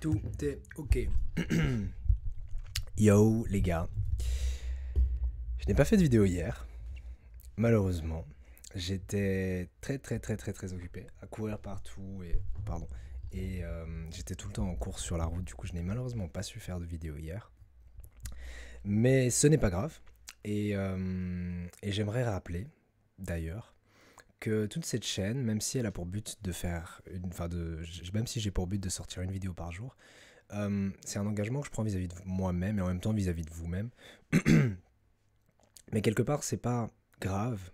tout est ok. Yo les gars, je n'ai pas fait de vidéo hier, malheureusement. J'étais très occupé à courir partout et j'étais tout le temps en course sur la route. Du coup, je n'ai malheureusement pas su faire de vidéo hier, mais ce n'est pas grave. Et j'aimerais rappeler d'ailleurs que toute cette chaîne, même si elle a pour but de faire même si j'ai pour but de sortir une vidéo par jour, c'est un engagement que je prends vis-à-vis de moi-même et en même temps vis-à-vis de vous-même. Mais quelque part, c'est pas grave.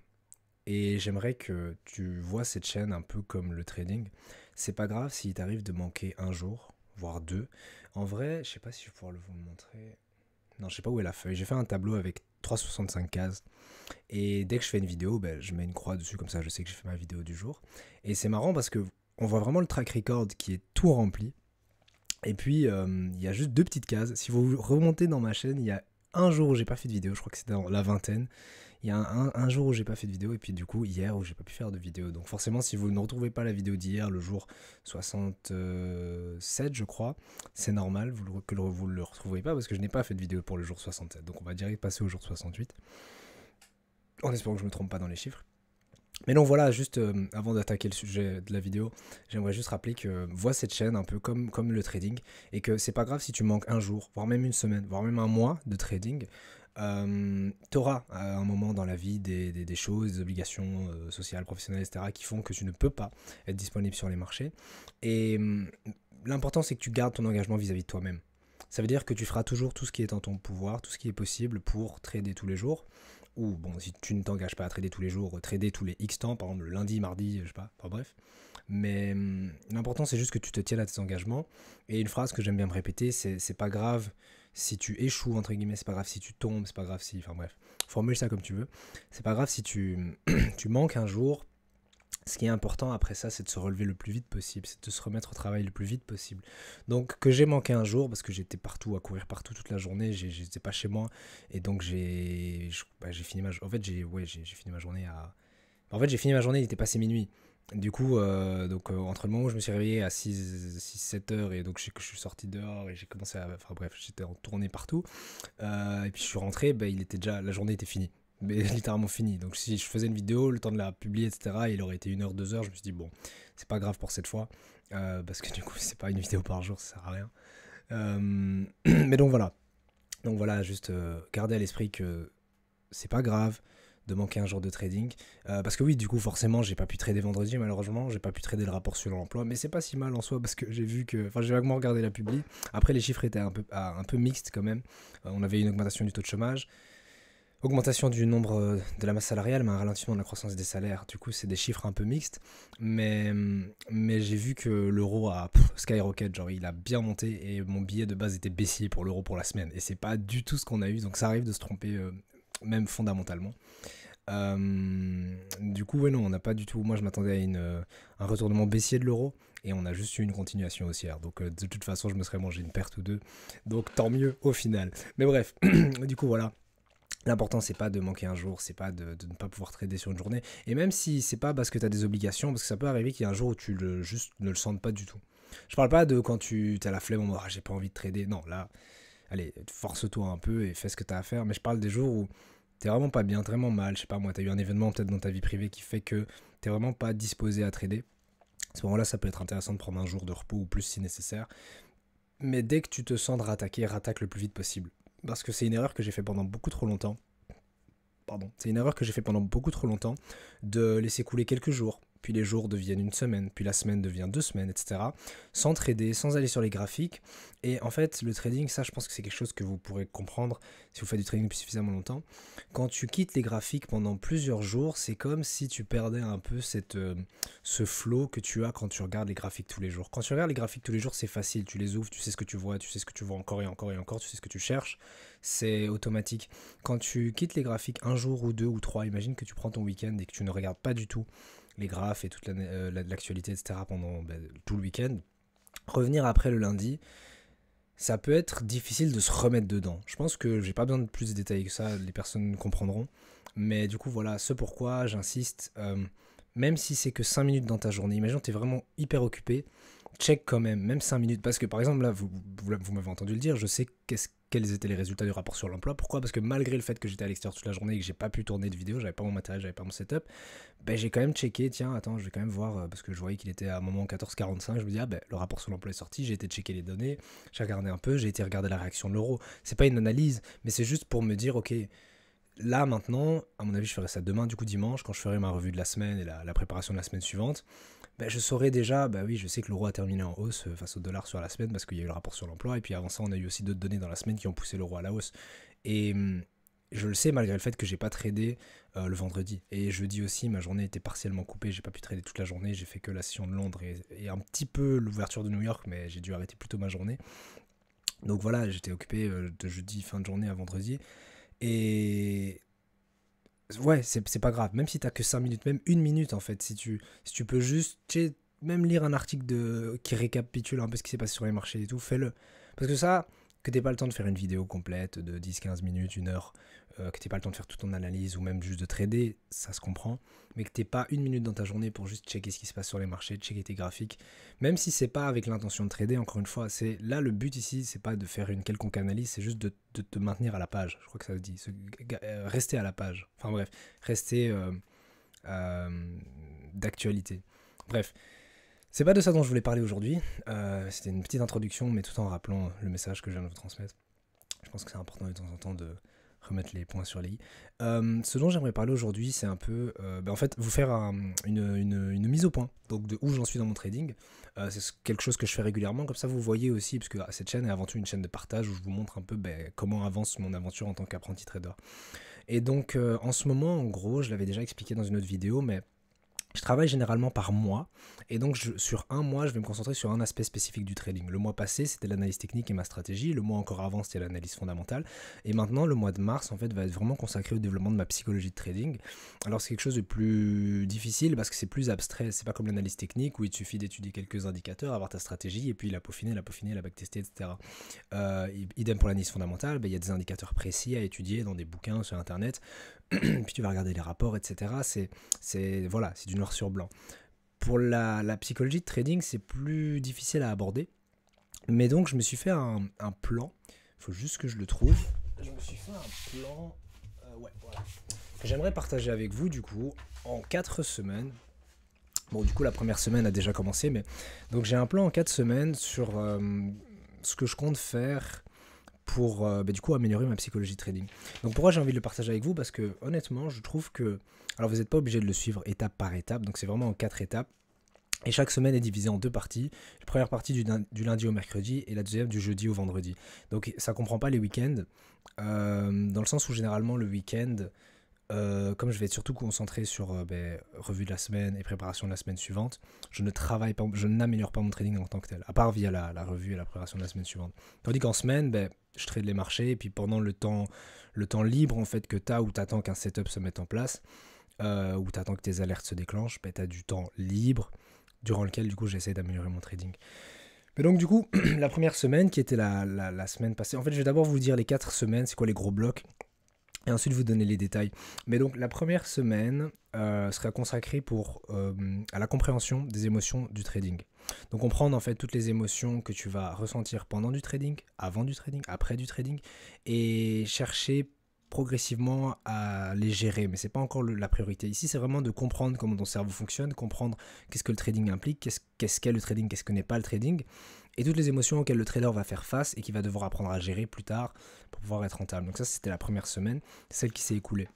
Et j'aimerais que tu vois cette chaîne un peu comme le trading. C'est pas grave s'il t'arrive de manquer un jour, voire deux. En vrai, je sais pas si je vais pouvoir vous le montrer. Non, je sais pas où est la feuille. J'ai fait un tableau avec 365 cases. Et dès que je fais une vidéo, ben, je mets une croix dessus, comme ça je sais que j'ai fait ma vidéo du jour. Et c'est marrant parce que on voit vraiment le track record qui est tout rempli. Et puis, il y a juste deux petites cases. Si vous remontez dans ma chaîne, il y a un jour où j'ai pas fait de vidéo, je crois que c'était dans la vingtaine. Il y a un jour où j'ai pas fait de vidéo, et puis du coup, hier où j'ai pas pu faire de vidéo. Donc forcément, si vous ne retrouvez pas la vidéo d'hier, le jour 67, je crois, c'est normal que vous ne le retrouverez pas, parce que je n'ai pas fait de vidéo pour le jour 67. Donc on va direct passer au jour 68, en espérant que je me trompe pas dans les chiffres. Mais donc voilà, juste avant d'attaquer le sujet de la vidéo, j'aimerais juste rappeler que vois cette chaîne un peu comme le trading, et que c'est pas grave si tu manques un jour, voire même une semaine, voire même un mois de trading. T'auras à un moment dans la vie des choses, des obligations sociales, professionnelles, etc. qui font que tu ne peux pas être disponible sur les marchés. Et l'important, c'est que tu gardes ton engagement vis-à-vis de toi-même. Ça veut dire que tu feras toujours tout ce qui est en ton pouvoir, tout ce qui est possible pour trader tous les jours. Ou bon, si tu ne t'engages pas à trader tous les jours, trader tous les X temps, par exemple le lundi, mardi, je sais pas, enfin bref. Mais l'important c'est juste que tu te tiennes à tes engagements. Et une phrase que j'aime bien me répéter, c'est pas grave si tu échoues, entre guillemets, c'est pas grave si tu tombes, c'est pas grave si. Enfin bref, formule ça comme tu veux. C'est pas grave si tu, tu manques un jour. Ce qui est important après ça, c'est de se relever le plus vite possible, c'est de se remettre au travail le plus vite possible. Donc que j'ai manqué un jour parce que j'étais partout, à courir partout toute la journée, j'étais pas chez moi et donc j'ai fini ma j'ai fini ma journée à j'ai fini ma journée, il était passé minuit. Du coup, entre le moment où je me suis réveillé à 6-7 heures et donc je suis sorti dehors et j'ai commencé à... Enfin bref, j'étais en tournée partout. Et puis je suis rentré, il était déjà... La journée était finie. Mais littéralement finie. Donc si je faisais une vidéo, le temps de la publier, etc., il aurait été 1 heure, 2 heures. Je me suis dit, bon, c'est pas grave pour cette fois. Parce que du coup, c'est pas une vidéo par jour, ça sert à rien. Mais donc voilà. Donc voilà, juste garder à l'esprit que c'est pas grave de manquer un jour de trading. Parce que oui, du coup, forcément, j'ai pas pu trader vendredi, malheureusement. J'ai pas pu trader le rapport sur l'emploi. Mais c'est pas si mal en soi parce que j'ai vu que. Enfin, j'ai vaguement regardé la publi. Après, les chiffres étaient un peu mixtes quand même. On avait une augmentation du taux de chômage. Augmentation du nombre de la masse salariale, mais un ralentissement de la croissance des salaires. Du coup, c'est des chiffres un peu mixtes. Mais j'ai vu que l'euro a skyrocket, genre il a bien monté et mon billet de base était baissier pour l'euro pour la semaine. Et c'est pas du tout ce qu'on a eu, donc ça arrive de se tromper même fondamentalement. Du coup, ouais, non, on n'a pas du tout. Moi, je m'attendais à un retournement baissier de l'euro et on a juste eu une continuation haussière. Donc, de toute façon, je me serais mangé une perte ou deux. Donc, tant mieux au final. Mais bref, du coup, voilà. L'important, c'est pas de manquer un jour, c'est pas de ne pas pouvoir trader sur une journée. Et même si c'est pas parce que tu as des obligations, parce que ça peut arriver qu'il y a un jour où juste ne le sentes pas du tout. Je parle pas de quand tu as la flemme en mode j'ai pas envie de trader. Non, là, allez, force-toi un peu et fais ce que tu as à faire. Mais je parle des jours où t'es vraiment pas bien, t'es vraiment mal. Je sais pas, moi, t'as eu un événement peut-être dans ta vie privée qui fait que t'es vraiment pas disposé à trader. À ce moment-là, ça peut être intéressant de prendre un jour de repos ou plus si nécessaire. Mais dès que tu te sens de rattaquer, rattaque le plus vite possible. Parce que c'est une erreur que j'ai fait pendant beaucoup trop longtemps. C'est une erreur que j'ai fait pendant beaucoup trop longtemps de laisser couler quelques jours, puis les jours deviennent une semaine, puis la semaine devient 2 semaines, etc. Sans trader, sans aller sur les graphiques. Et en fait, le trading, ça, je pense que c'est quelque chose que vous pourrez comprendre si vous faites du trading depuis suffisamment longtemps. Quand tu quittes les graphiques pendant plusieurs jours, c'est comme si tu perdais un peu ce flow que tu as quand tu regardes les graphiques tous les jours. Quand tu regardes les graphiques tous les jours, c'est facile, tu les ouvres, tu sais ce que tu vois, tu sais ce que tu vois encore et encore et encore, tu sais ce que tu cherches, c'est automatique. Quand tu quittes les graphiques un jour ou deux ou trois, imagine que tu prends ton week-end et que tu ne regardes pas du tout les graphes et toute l'actualité, etc. pendant tout le week-end, revenir après le lundi, ça peut être difficile de se remettre dedans. Je pense que j'ai pas besoin de plus de détails que ça, les personnes comprendront. Mais du coup, voilà, ce pourquoi j'insiste, même si c'est que 5 minutes dans ta journée, imagine que tu es vraiment hyper occupé, check quand même 5 minutes. Parce que par exemple, là, vous m'avez entendu le dire, je sais quels étaient les résultats du rapport sur l'emploi. Pourquoi? Parce que malgré le fait que j'étais à l'extérieur toute la journée et que j'ai pas pu tourner de vidéo, j'avais pas mon matériel, j'avais pas mon setup, ben, j'ai quand même checké, tiens, attends, je vais quand même voir, parce que je voyais qu'il était à un moment 14h45, je me dis, ah ben, le rapport sur l'emploi est sorti, j'ai été checker les données, j'ai regardé un peu, j'ai été regarder la réaction de l'euro. C'est pas une analyse, mais c'est juste pour me dire, ok, là maintenant, à mon avis, je ferai ça demain, du coup dimanche, quand je ferai ma revue de la semaine et la préparation de la semaine suivante. Ben, je saurais déjà, bah oui, je sais que l'euro a terminé en hausse face au dollar sur la semaine parce qu'il y a eu le rapport sur l'emploi. Et puis avant ça, on a eu aussi d'autres données dans la semaine qui ont poussé l'euro à la hausse. Et je le sais malgré le fait que j'ai pas tradé le vendredi. Et jeudi aussi, ma journée était partiellement coupée. J'ai pas pu trader toute la journée. J'ai fait que la session de Londres et un petit peu l'ouverture de New York, mais j'ai dû arrêter plutôt ma journée. Donc voilà, j'étais occupé de jeudi fin de journée à vendredi. Et ouais, c'est pas grave. Même si t'as que 5 minutes, même 1 minute en fait, si tu peux juste, tu sais, même lire un article qui récapitule un peu ce qui s'est passé sur les marchés et tout, fais-le. Parce que ça, que t'aies pas le temps de faire une vidéo complète de 10-15 minutes, 1 heure, que t'aies pas le temps de faire toute ton analyse ou même juste de trader, ça se comprend. Mais que t'aies pas 1 minute dans ta journée pour juste checker ce qui se passe sur les marchés, checker tes graphiques, même si c'est pas avec l'intention de trader, encore une fois, c'est là le but ici, c'est pas de faire une quelconque analyse, c'est juste de te maintenir à la page. Je crois que ça se dit, rester à la page. Enfin bref, rester d'actualité. Bref, c'est pas de ça dont je voulais parler aujourd'hui. C'était une petite introduction, mais tout en rappelant le message que je viens de vous transmettre. Je pense que c'est important de temps en temps de remettre les points sur les i. Ce dont j'aimerais parler aujourd'hui, c'est un peu, en fait, vous faire une mise au point, donc de où j'en suis dans mon trading. C'est quelque chose que je fais régulièrement, comme ça vous voyez aussi, parce que cette chaîne est avant tout une chaîne de partage où je vous montre un peu comment avance mon aventure en tant qu'apprenti trader. Et donc en ce moment, en gros, je l'avais déjà expliqué dans une autre vidéo, mais je travaille généralement par mois, et donc sur un mois, je vais me concentrer sur un aspect spécifique du trading. Le mois passé, c'était l'analyse technique et ma stratégie. Le mois encore avant, c'était l'analyse fondamentale. Et maintenant, le mois de mars, en fait, va être vraiment consacré au développement de ma psychologie de trading. Alors, c'est quelque chose de plus difficile parce que c'est plus abstrait. C'est pas comme l'analyse technique où il te suffit d'étudier quelques indicateurs, avoir ta stratégie, et puis la peaufiner, la backtester, etc. Idem pour l'analyse fondamentale, il y a des indicateurs précis à étudier dans des bouquins sur Internet. Puis tu vas regarder les rapports, etc. Voilà, c'est du noir sur blanc. Pour la psychologie de trading, c'est plus difficile à aborder. Mais donc, je me suis fait un plan. Il faut juste que je le trouve. Je me suis fait un plan voilà, que j'aimerais partager avec vous, du coup, en 4 semaines. Bon, du coup, la première semaine a déjà commencé. Mais donc, j'ai un plan en 4 semaines sur ce que je compte faire pour du coup améliorer ma psychologie de trading. Donc pourquoi j'ai envie de le partager avec vous? Parce que honnêtement, je trouve que... Alors vous n'êtes pas obligé de le suivre étape par étape, donc c'est vraiment en 4 étapes. Et chaque semaine est divisée en 2 parties. La première partie du lundi au mercredi et la deuxième du jeudi au vendredi. Donc ça ne comprend pas les week-ends, dans le sens où généralement le week-end, comme je vais être surtout concentré sur revue de la semaine et préparation de la semaine suivante, je n'améliore pas mon trading en tant que tel, à part via la revue et la préparation de la semaine suivante. Tandis qu'en semaine, je trade les marchés, et puis pendant le temps libre en fait que tu as, où tu attends qu'un setup se mette en place, où tu attends que tes alertes se déclenchent, tu as du temps libre durant lequel du coup j'essaie d'améliorer mon trading. Mais donc du coup, la première semaine qui était la semaine passée, en fait je vais d'abord vous dire les 4 semaines, c'est quoi les gros blocs, et ensuite vous donner les détails. Mais donc la première semaine sera consacrée à la compréhension des émotions du trading. Donc comprendre en fait toutes les émotions que tu vas ressentir pendant du trading, avant du trading, après du trading, et chercher progressivement à les gérer. Mais c'est pas encore la priorité. Ici c'est vraiment de comprendre comment ton cerveau fonctionne, comprendre qu'est-ce que le trading implique, qu'est-ce qu'est le trading, qu'est-ce que n'est pas le trading, et toutes les émotions auxquelles le trader va faire face et qu'il va devoir apprendre à gérer plus tard pour pouvoir être rentable. Donc ça, c'était la première semaine, celle qui s'est écoulée.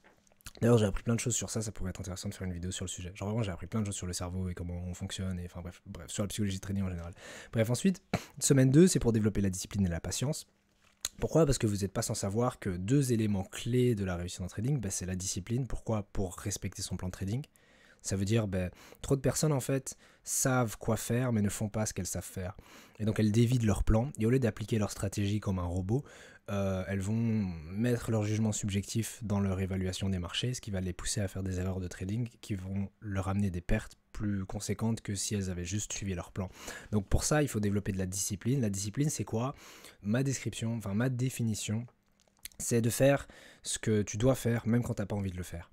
D'ailleurs, j'ai appris plein de choses sur ça, ça pourrait être intéressant de faire une vidéo sur le sujet. Genre vraiment, j'ai appris plein de choses sur le cerveau et comment on fonctionne, et enfin bref, sur la psychologie de trading en général. Bref, ensuite, semaine 2, c'est pour développer la discipline et la patience. Pourquoi? Parce que vous n'êtes pas sans savoir que 2 éléments clés de la réussite en trading, c'est la discipline. Pourquoi? Pour respecter son plan de trading. Ça veut dire, trop de personnes en fait savent quoi faire mais ne font pas ce qu'elles savent faire. Et donc elles dévident leur plan, et au lieu d'appliquer leur stratégie comme un robot, elles vont mettre leur jugement subjectif dans leur évaluation des marchés, ce qui va les pousser à faire des erreurs de trading qui vont leur amener des pertes plus conséquentes que si elles avaient juste suivi leur plan. Donc pour ça, il faut développer de la discipline. La discipline, c'est quoi? Ma définition, c'est de faire ce que tu dois faire même quand tu n'as pas envie de le faire.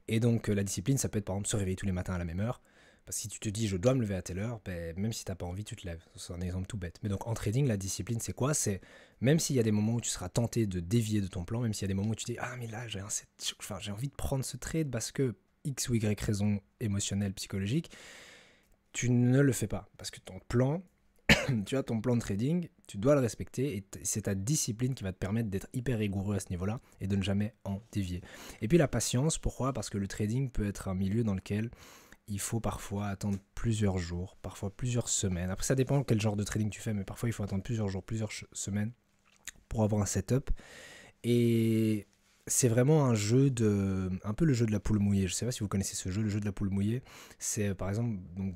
Et donc la discipline, ça peut être par exemple se réveiller tous les matins à la même heure, Parce que si tu te dis je dois me lever à telle heure, ben, même si tu n'as pas envie, tu te lèves. C'est un exemple tout bête. Mais donc en trading, la discipline, c'est quoi? C'est même s'il y a des moments où tu seras tenté de dévier de ton plan, même s'il y a des moments où tu dis ah mais là j'ai envie de prendre ce trade parce que X ou Y raison émotionnelle, psychologique, tu ne le fais pas. Parce que ton plan, tu as ton plan de trading, tu dois le respecter et c'est ta discipline qui va te permettre d'être hyper rigoureux à ce niveau-là et de ne jamais en dévier. Et puis la patience, pourquoi? Parce que le trading peut être un milieu dans lequel il faut parfois attendre plusieurs jours, parfois plusieurs semaines. Après, ça dépend quel genre de trading tu fais, mais parfois il faut attendre plusieurs jours, plusieurs semaines pour avoir un setup. Et c'est vraiment un peu le jeu de la poule mouillée. Je ne sais pas si vous connaissez ce jeu, le jeu de la poule mouillée. C'est par exemple, donc,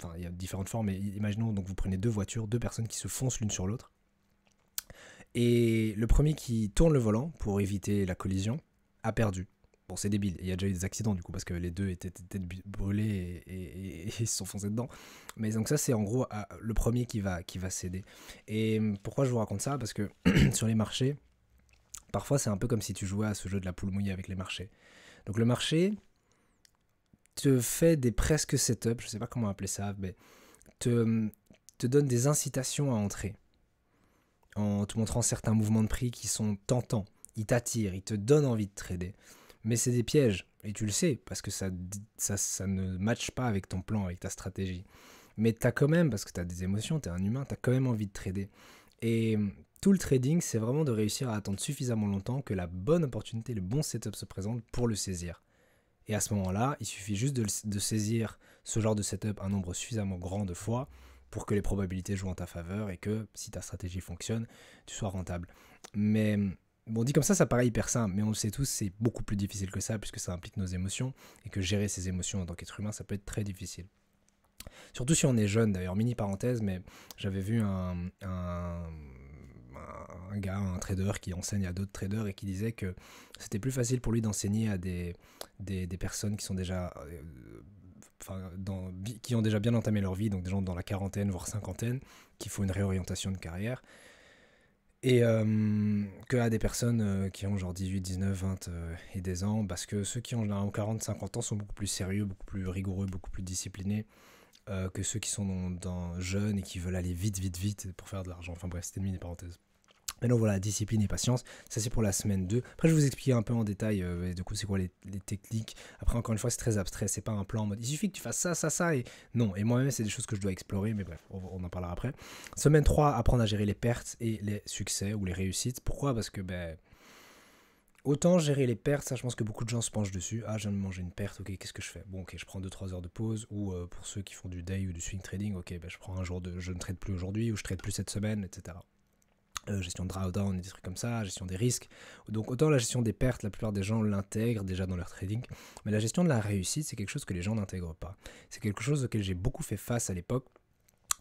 enfin, il y a différentes formes, mais imaginons donc vous prenez deux voitures, deux personnes qui se foncent l'une sur l'autre. Et le premier qui tourne le volant pour éviter la collision a perdu. Bon, c'est débile. Il y a déjà eu des accidents du coup parce que les deux étaient brûlés et ils se sont foncés dedans. Mais donc ça, c'est en gros le premier qui va céder. Et pourquoi je vous raconte ça? Parce que sur les marchés, parfois c'est un peu comme si tu jouais à ce jeu de la poule mouillée avec les marchés. Donc le marché te fait des presque setups, je sais pas comment appeler ça, mais te donne des incitations à entrer en te montrant certains mouvements de prix qui sont tentants. Ils t'attirent, ils te donnent envie de trader. Mais c'est des pièges, et tu le sais, parce que ça ne matche pas avec ton plan, avec ta stratégie. Mais tu as quand même, parce que tu as des émotions, tu es un humain, tu as quand même envie de trader. Et tout le trading, c'est vraiment de réussir à attendre suffisamment longtemps que la bonne opportunité, le bon setup se présente pour le saisir. Et à ce moment-là, il suffit juste de saisir ce genre de setup un nombre suffisamment grand de fois pour que les probabilités jouent en ta faveur et que, si ta stratégie fonctionne, tu sois rentable. Mais bon, dit comme ça paraît hyper simple, mais on le sait tous, c'est beaucoup plus difficile que ça puisque ça implique nos émotions et que gérer ses émotions en tant qu'être humain, ça peut être très difficile. Surtout si on est jeune, d'ailleurs, mini parenthèse, mais j'avais vu un gars, un trader qui enseigne à d'autres traders et qui disait que c'était plus facile pour lui d'enseigner à des personnes qui sont déjà qui ont déjà bien entamé leur vie, donc des gens dans la quarantaine voire cinquantaine qui font une réorientation de carrière, et qu'à des personnes qui ont genre 18, 19, 20 et des ans, parce que ceux qui ont 40, 50 ans sont beaucoup plus sérieux, beaucoup plus rigoureux, beaucoup plus disciplinés que ceux qui sont jeunes et qui veulent aller vite pour faire de l'argent. Enfin bref, c'était une mini parenthèse. Mais donc voilà, discipline et patience, ça c'est pour la semaine 2. Après je vais vous expliquer un peu en détail du coup c'est quoi les techniques. Après encore une fois c'est très abstrait, c'est pas un plan en mode il suffit que tu fasses ça et non. Et moi-même c'est des choses que je dois explorer, mais bref, on en parlera après. Semaine 3, apprendre à gérer les pertes et les succès ou les réussites. Pourquoi? Parce que autant gérer les pertes, ça je pense que beaucoup de gens se penchent dessus. Ah, je viens de manger une perte, ok, qu'est-ce que je fais? Bon, ok, je prends 2-3 heures de pause. Ou pour ceux qui font du day ou du swing trading, ok, je prends un jour je ne trade plus aujourd'hui ou je trade plus cette semaine, etc. Gestion de drawdown et des trucs comme ça, gestion des risques. Donc autant la gestion des pertes, la plupart des gens l'intègrent déjà dans leur trading, mais la gestion de la réussite, c'est quelque chose que les gens n'intègrent pas. C'est quelque chose auquel j'ai beaucoup fait face à l'époque,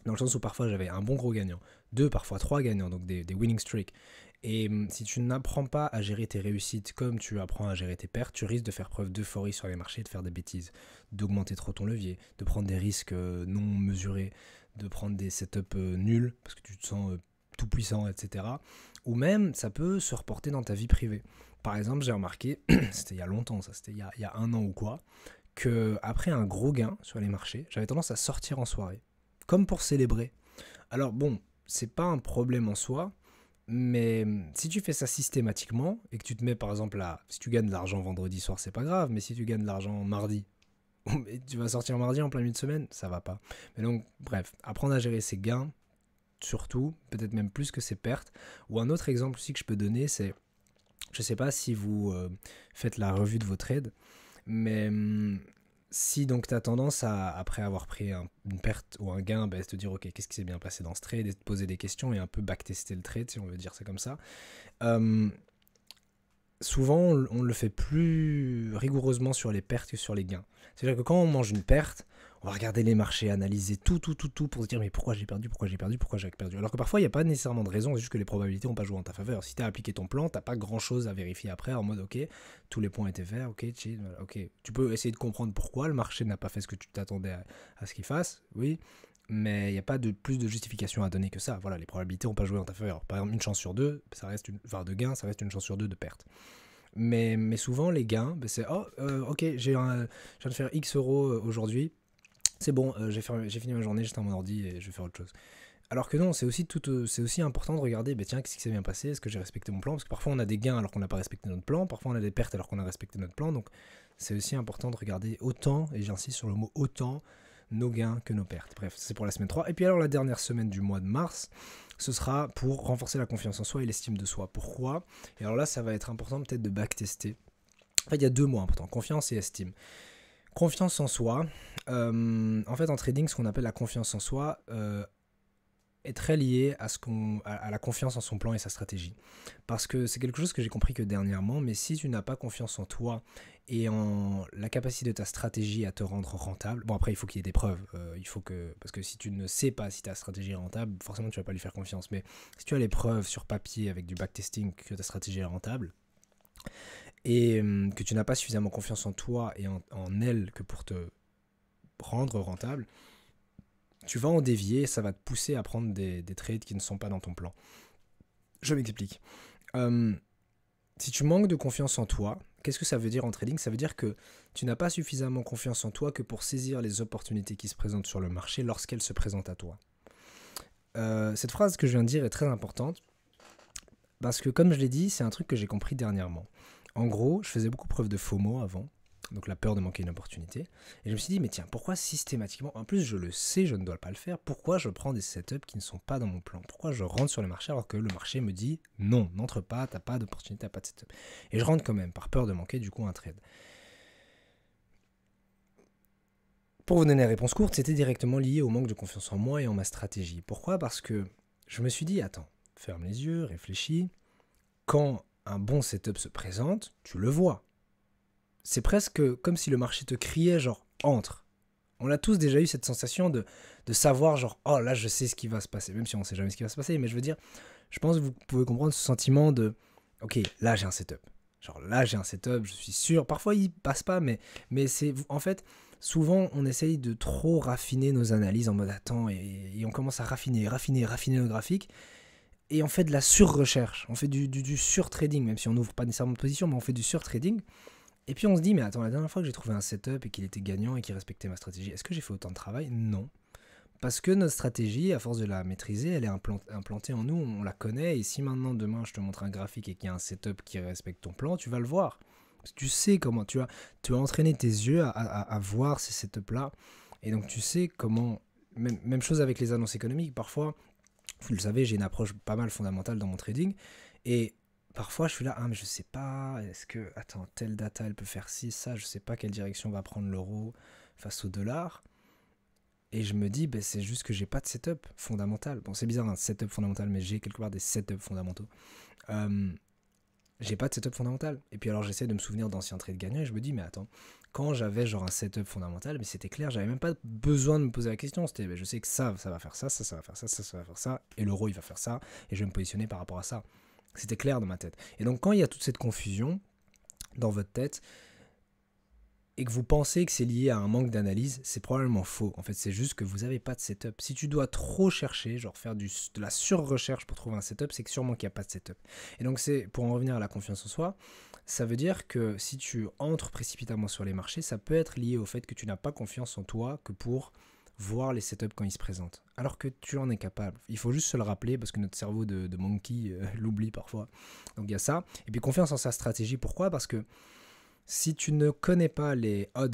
dans le sens où parfois j'avais un bon gros gagnant, 2, parfois 3 gagnants, donc des winning streaks. Et si tu n'apprends pas à gérer tes réussites comme tu apprends à gérer tes pertes, tu risques de faire preuve d'euphorie sur les marchés, de faire des bêtises, d'augmenter trop ton levier, de prendre des risques non mesurés, de prendre des setups nuls parce que tu te sens tout puissant, etc. Ou même, ça peut se reporter dans ta vie privée. Par exemple, j'ai remarqué, c'était il y a longtemps, ça, c'était il y a un an ou quoi, qu'après un gros gain sur les marchés, j'avais tendance à sortir en soirée, comme pour célébrer. Alors bon, c'est pas un problème en soi, mais si tu fais ça systématiquement, et que tu te mets par exemple là, si tu gagnes de l'argent vendredi soir, c'est pas grave, mais si tu gagnes de l'argent mardi, et tu vas sortir mardi en plein milieu de semaine, ça va pas. Mais donc, bref, apprendre à gérer ses gains, surtout, peut-être même plus que ses pertes. Ou un autre exemple aussi que je peux donner, c'est, je sais pas si vous faites la revue de vos trades, mais si donc tu as tendance à, après avoir pris une perte ou un gain, te dire ok, qu'est-ce qui s'est bien passé dans ce trade, et te poser des questions et un peu backtester le trade, si on veut dire ça comme ça. Souvent, on le fait plus rigoureusement sur les pertes que sur les gains. C'est-à-dire que quand on mange une perte, on va regarder les marchés, analyser tout pour se dire mais pourquoi j'ai perdu. Alors que parfois, il n'y a pas nécessairement de raison, c'est juste que les probabilités n'ont pas joué en ta faveur. Si tu as appliqué ton plan, tu n'as pas grand-chose à vérifier après en mode ok, tous les points étaient verts, ok, chill, ok. Tu peux essayer de comprendre pourquoi le marché n'a pas fait ce que tu t'attendais à ce qu'il fasse, oui, mais il n'y a pas plus de justification à donner que ça. Voilà, les probabilités n'ont pas joué en ta faveur. Par exemple, une chance sur deux, de gain, ça reste une chance sur deux de perte. Mais souvent, les gains, c'est ok, je viens de faire X euros aujourd'hui. c'est bon, j'ai fini ma journée, j'étais à mon ordi et je vais faire autre chose. Alors que non, c'est aussi important de regarder, bah tiens, qu'est-ce qui s'est bien passé, est-ce que j'ai respecté mon plan? Parce que parfois on a des gains alors qu'on n'a pas respecté notre plan, parfois on a des pertes alors qu'on a respecté notre plan, donc c'est aussi important de regarder autant, et j'insiste sur le mot autant, nos gains que nos pertes. Bref, c'est pour la semaine 3. Et puis alors la dernière semaine du mois de mars, ce sera pour renforcer la confiance en soi et l'estime de soi. Pourquoi? Et alors là, ça va être important peut-être de backtester. En fait, il y a deux mots importants, confiance et estime. Confiance en soi, en fait en trading, ce qu'on appelle la confiance en soi est très lié à la confiance en son plan et sa stratégie. Parce que c'est quelque chose que j'ai compris que dernièrement, mais si tu n'as pas confiance en toi et en la capacité de ta stratégie à te rendre rentable, bon après il faut qu'il y ait des preuves, parce que si tu ne sais pas si ta stratégie est rentable, forcément tu vas pas lui faire confiance, mais si tu as les preuves sur papier avec du backtesting que ta stratégie est rentable, et que tu n'as pas suffisamment confiance en toi et en elle que pour te rendre rentable, tu vas en dévier et ça va te pousser à prendre des trades qui ne sont pas dans ton plan. Je m'explique. Si tu manques de confiance en toi, qu'est-ce que ça veut dire en trading? Ça veut dire que tu n'as pas suffisamment confiance en toi que pour saisir les opportunités qui se présentent sur le marché lorsqu'elles se présentent à toi. Cette phrase que je viens de dire est très importante parce que, comme je l'ai dit, c'est un truc que j'ai compris dernièrement. En gros, je faisais beaucoup preuve de FOMO avant, donc la peur de manquer une opportunité. Et je me suis dit, mais tiens, pourquoi systématiquement, en plus je le sais, je ne dois pas le faire, pourquoi je prends des setups qui ne sont pas dans mon plan? Pourquoi je rentre sur le marché alors que le marché me dit, non, n'entre pas, t'as pas d'opportunité, t'as pas de setup. Et je rentre quand même, par peur de manquer du coup un trade. Pour vous donner la réponse courte, c'était directement lié au manque de confiance en moi et en ma stratégie. Pourquoi? Parce que je me suis dit, attends, ferme les yeux, réfléchis, quand un bon setup se présente, tu le vois. C'est presque comme si le marché te criait genre entre. On a tous déjà eu cette sensation de savoir genre oh là je sais ce qui va se passer, même si on ne sait jamais ce qui va se passer, mais je veux dire, je pense que vous pouvez comprendre ce sentiment de ok là j'ai un setup. Genre là j'ai un setup, je suis sûr, parfois il passe pas, mais c'est en fait souvent on essaye de trop raffiner nos analyses en mode attends et on commence à raffiner nos graphiques. Et on fait de la sur-recherche, on fait du sur-trading, même si on n'ouvre pas nécessairement de position, mais on fait du sur-trading. Et puis on se dit, mais attends, la dernière fois que j'ai trouvé un setup et qu'il était gagnant et qu'il respectait ma stratégie, est-ce que j'ai fait autant de travail? Non. Parce que notre stratégie, à force de la maîtriser, elle est implantée en nous, on la connaît, et si maintenant, demain, je te montre un graphique et qu'il y a un setup qui respecte ton plan, tu vas le voir. Parce que tu sais comment, tu as entraîné tes yeux à voir ces setups-là, et donc tu sais comment, même chose avec les annonces économiques, parfois, vous le savez, j'ai une approche pas mal fondamentale dans mon trading, et parfois je suis là, ah mais je sais pas, est-ce que, attends, telle data elle peut faire ci, ça, je sais pas quelle direction va prendre l'euro face au dollar. Et je me dis, ben, c'est juste que j'ai pas de setup fondamental. Bon, c'est bizarre un setup fondamental, mais j'ai quelque part des setups fondamentaux. J'ai pas de setup fondamental. Et puis alors j'essaie de me souvenir d'anciens trades gagnants et je me dis, mais attends, quand j'avais genre un setup fondamental, mais c'était clair, j'avais même pas besoin de me poser la question. C'était, ben, je sais que ça va faire ça, ça va faire ça, ça va faire ça, et l'euro il va faire ça, et je vais me positionner par rapport à ça. C'était clair dans ma tête. Et donc quand il y a toute cette confusion dans votre tête, et que vous pensez que c'est lié à un manque d'analyse, c'est probablement faux. En fait, c'est juste que vous n'avez pas de setup. Si tu dois trop chercher, genre faire de la sur-recherche pour trouver un setup, c'est que sûrement qu'il n'y a pas de setup. Et donc, c'est pour en revenir à la confiance en soi, ça veut dire que si tu entres précipitamment sur les marchés, ça peut être lié au fait que tu n'as pas confiance en toi que pour voir les setups quand ils se présentent. Alors que tu en es capable. Il faut juste se le rappeler parce que notre cerveau de monkey l'oublie parfois. Donc il y a ça. Et puis confiance en sa stratégie. Pourquoi? Parce que si tu ne connais pas les odds,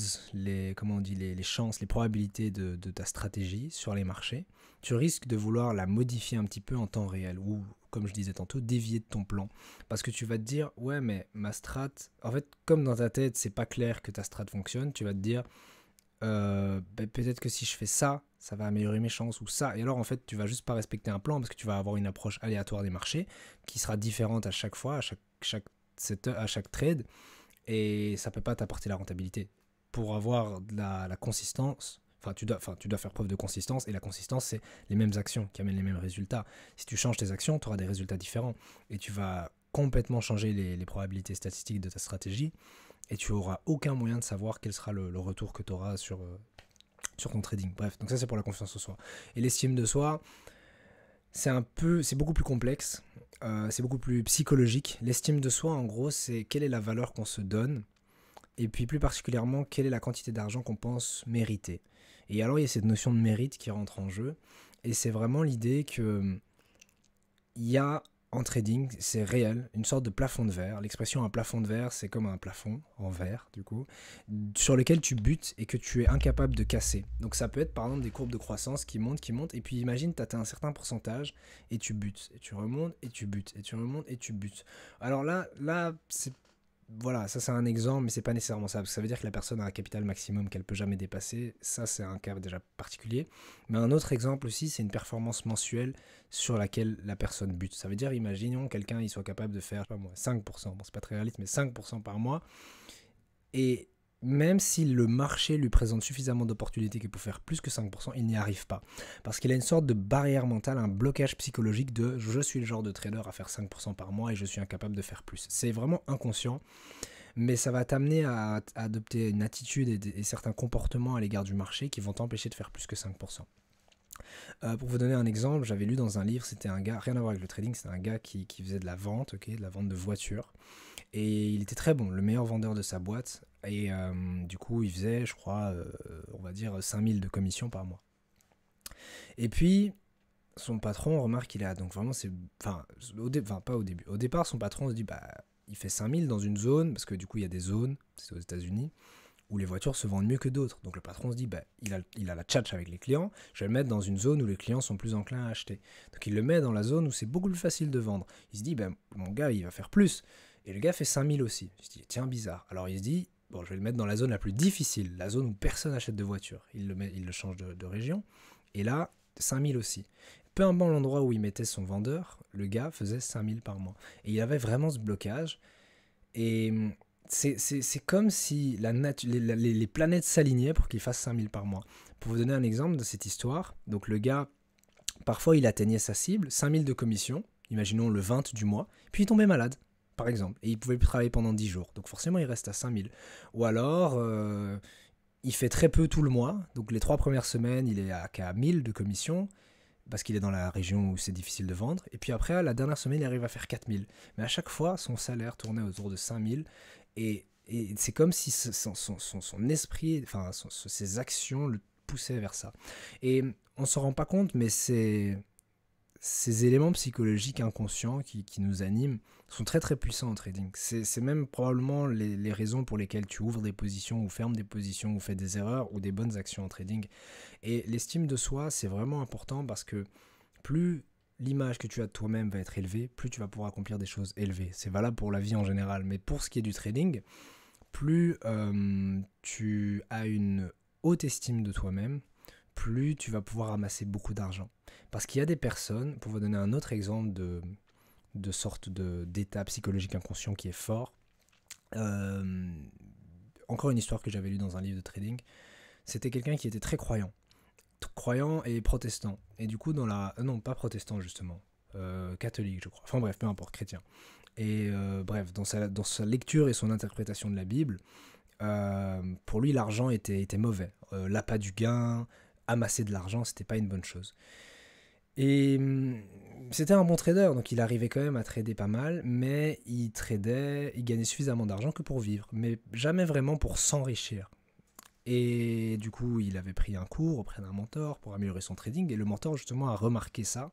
comment on dit, les chances, les probabilités de ta stratégie sur les marchés, tu risques de vouloir la modifier un petit peu en temps réel ou, comme je disais tantôt, dévier de ton plan. Parce que tu vas te dire, ouais, mais ma strat, en fait, comme dans ta tête, c'est pas clair que ta strat fonctionne, tu vas te dire, peut-être que si je fais ça, ça va améliorer mes chances ou ça. Et alors, en fait, tu vas juste pas respecter un plan parce que tu vas avoir une approche aléatoire des marchés qui sera différente à chaque fois, à chaque trade. Et ça peut pas t'apporter la rentabilité. Pour avoir de la consistance, tu dois faire preuve de consistance, et la consistance, c'est les mêmes actions qui amènent les mêmes résultats. Si tu changes tes actions, tu auras des résultats différents, et tu vas complètement changer les probabilités statistiques de ta stratégie, et tu auras aucun moyen de savoir quel sera le retour que tu auras sur ton trading. Bref, donc ça c'est pour la confiance en soi. Et l'estime de soi, c'est beaucoup plus complexe, c'est beaucoup plus psychologique. L'estime de soi, en gros, c'est quelle est la valeur qu'on se donne, et puis plus particulièrement, quelle est la quantité d'argent qu'on pense mériter. Et alors il y a cette notion de mérite qui rentre en jeu, et c'est vraiment l'idée que il y a en trading, c'est réel, une sorte de plafond de verre. L'expression un plafond de verre, c'est comme un plafond en verre, du coup, sur lequel tu butes et que tu es incapable de casser. Donc ça peut être par exemple des courbes de croissance qui montent, et puis imagine, tu atteins un certain pourcentage et tu butes, et tu remontes, et tu butes, et tu remontes, et tu butes. Alors là c'est voilà, ça c'est un exemple, mais c'est pas nécessairement ça, parce que ça veut dire que la personne a un capital maximum qu'elle peut jamais dépasser. Ça c'est un cas déjà particulier. Mais un autre exemple aussi, c'est une performance mensuelle sur laquelle la personne bute. Ça veut dire, imaginons quelqu'un il soit capable de faire, je sais pas moi, 5%, bon c'est pas très réaliste, mais 5% par mois, et même si le marché lui présente suffisamment d'opportunités qu'il peut faire plus que 5%, il n'y arrive pas. Parce qu'il a une sorte de barrière mentale, un blocage psychologique de je suis le genre de trader à faire 5% par mois et je suis incapable de faire plus. C'est vraiment inconscient, mais ça va t'amener à adopter une attitude et certains comportements à l'égard du marché qui vont t'empêcher de faire plus que 5%. Pour vous donner un exemple, j'avais lu dans un livre, c'était un gars, rien à voir avec le trading, c'était un gars qui faisait de la vente, de la vente de voitures. Et il était très bon, le meilleur vendeur de sa boîte. Et du coup, il faisait, je crois, on va dire 5000 de commission par mois. Et puis, son patron remarque qu'il a, donc vraiment, c'est, enfin, pas au début. Au départ, son patron se dit, bah, il fait 5000 dans une zone, parce que du coup, il y a des zones, c'est aux États-Unis, où les voitures se vendent mieux que d'autres. Donc le patron se dit, bah, il a la tchatch avec les clients, je vais le mettre dans une zone où les clients sont plus enclins à acheter. Donc il le met dans la zone où c'est beaucoup plus facile de vendre. Il se dit, bah, mon gars, il va faire plus. Et le gars fait 5000 aussi. Il se dit, tiens, bizarre. Alors il se dit, bon, je vais le mettre dans la zone la plus difficile, la zone où personne n'achète de voiture. Il le change de région. Et là, 5000 aussi. Peu importe l'endroit où il mettait son vendeur, le gars faisait 5000 par mois. Et il avait vraiment ce blocage. Et c'est comme si les planètes s'alignaient pour qu'il fasse 5000 par mois. Pour vous donner un exemple de cette histoire, donc le gars, parfois il atteignait sa cible, 5000 de commission, imaginons le 20 du mois, puis il tombait malade, par exemple, et il pouvait plus travailler pendant 10 jours. Donc forcément il reste à 5000. Ou alors, il fait très peu tout le mois, donc les 3 premières semaines il est qu'à 1000 de commission, parce qu'il est dans la région où c'est difficile de vendre. Et puis après, la dernière semaine, il arrive à faire 4000. Mais à chaque fois, son salaire tournait autour de 5000. Et c'est comme si son esprit, enfin ses actions le poussaient vers ça. Et on ne s'en rend pas compte, mais ces éléments psychologiques inconscients qui nous animent sont très très puissants en trading. C'est même probablement les raisons pour lesquelles tu ouvres des positions ou fermes des positions ou fais des erreurs ou des bonnes actions en trading. Et l'estime de soi, c'est vraiment important parce que plus l'image que tu as de toi-même va être élevée, plus tu vas pouvoir accomplir des choses élevées. C'est valable pour la vie en général, mais pour ce qui est du trading, plus tu as une haute estime de toi-même, plus tu vas pouvoir amasser beaucoup d'argent. Parce qu'il y a des personnes, pour vous donner un autre exemple de sorte d'état psychologique inconscient qui est fort, encore une histoire que j'avais lue dans un livre de trading, c'était quelqu'un qui était très croyant et protestant. Et du coup, non, pas protestant justement, catholique je crois, enfin bref, peu importe, chrétien. Et bref, dans sa lecture et son interprétation de la Bible, pour lui l'argent était mauvais. L'appât du gain, amasser de l'argent, c'était pas une bonne chose. Et c'était un bon trader, donc il arrivait quand même à trader pas mal, mais il gagnait suffisamment d'argent que pour vivre, mais jamais vraiment pour s'enrichir. Et du coup, il avait pris un cours auprès d'un mentor pour améliorer son trading, et le mentor justement a remarqué ça,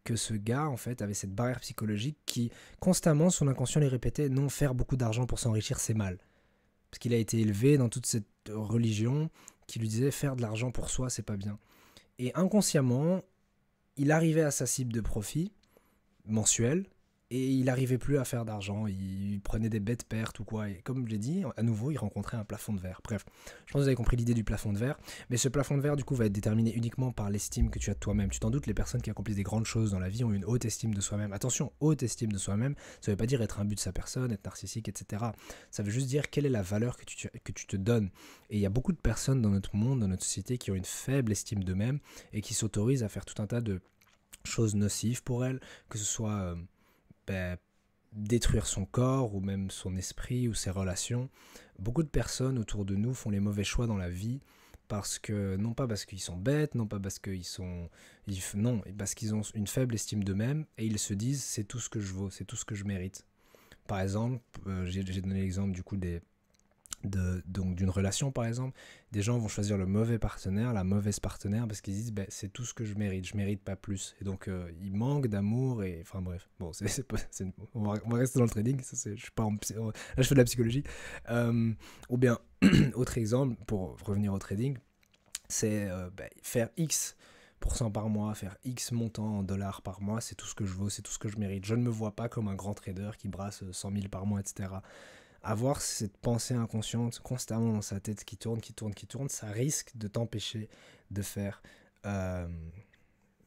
que ce gars en fait avait cette barrière psychologique qui constamment son inconscient lui répétait non, faire beaucoup d'argent pour s'enrichir c'est mal. Parce qu'il a été élevé dans toute cette religion qui lui disait faire de l'argent pour soi c'est pas bien. Et inconsciemment, il arrivait à sa cible de profit mensuel et il n'arrivait plus à faire d'argent, il prenait des bêtes pertes ou quoi, et comme je l'ai dit, à nouveau il rencontrait un plafond de verre. Bref, je pense que vous avez compris l'idée du plafond de verre, mais ce plafond de verre du coup va être déterminé uniquement par l'estime que tu as de toi-même. Tu t'en doutes, les personnes qui accomplissent des grandes choses dans la vie ont une haute estime de soi-même. Attention, haute estime de soi-même, ça ne veut pas dire être un but de sa personne, être narcissique, etc. Ça veut juste dire quelle est la valeur que tu te donnes. Et il y a beaucoup de personnes dans notre monde, dans notre société, qui ont une faible estime d'eux-mêmes et qui s'autorisent à faire tout un tas de choses nocives pour elles, que ce soit détruire son corps ou même son esprit ou ses relations. Beaucoup de personnes autour de nous font les mauvais choix dans la vie parce que, non pas parce qu'ils sont bêtes, non pas parce qu'ils sont... non, parce qu'ils ont une faible estime d'eux-mêmes et ils se disent c'est tout ce que je vaux, c'est tout ce que je mérite. Par exemple, j'ai donné l'exemple du coup donc d'une relation par exemple, des gens vont choisir le mauvais partenaire, la mauvaise partenaire parce qu'ils disent ben, c'est tout ce que je mérite pas plus. Et donc ils manquent d'amour et enfin bref, bon, on va rester dans le trading, ça, je suis pas là je fais de la psychologie. Ou bien, autre exemple, pour revenir au trading, c'est ben, faire X% par mois, faire X montant en dollars par mois, c'est tout ce que je vaux, c'est tout ce que je mérite. Je ne me vois pas comme un grand trader qui brasse 100 000 par mois, etc. Avoir cette pensée inconsciente constamment dans sa tête qui tourne, ça risque de t'empêcher de faire euh,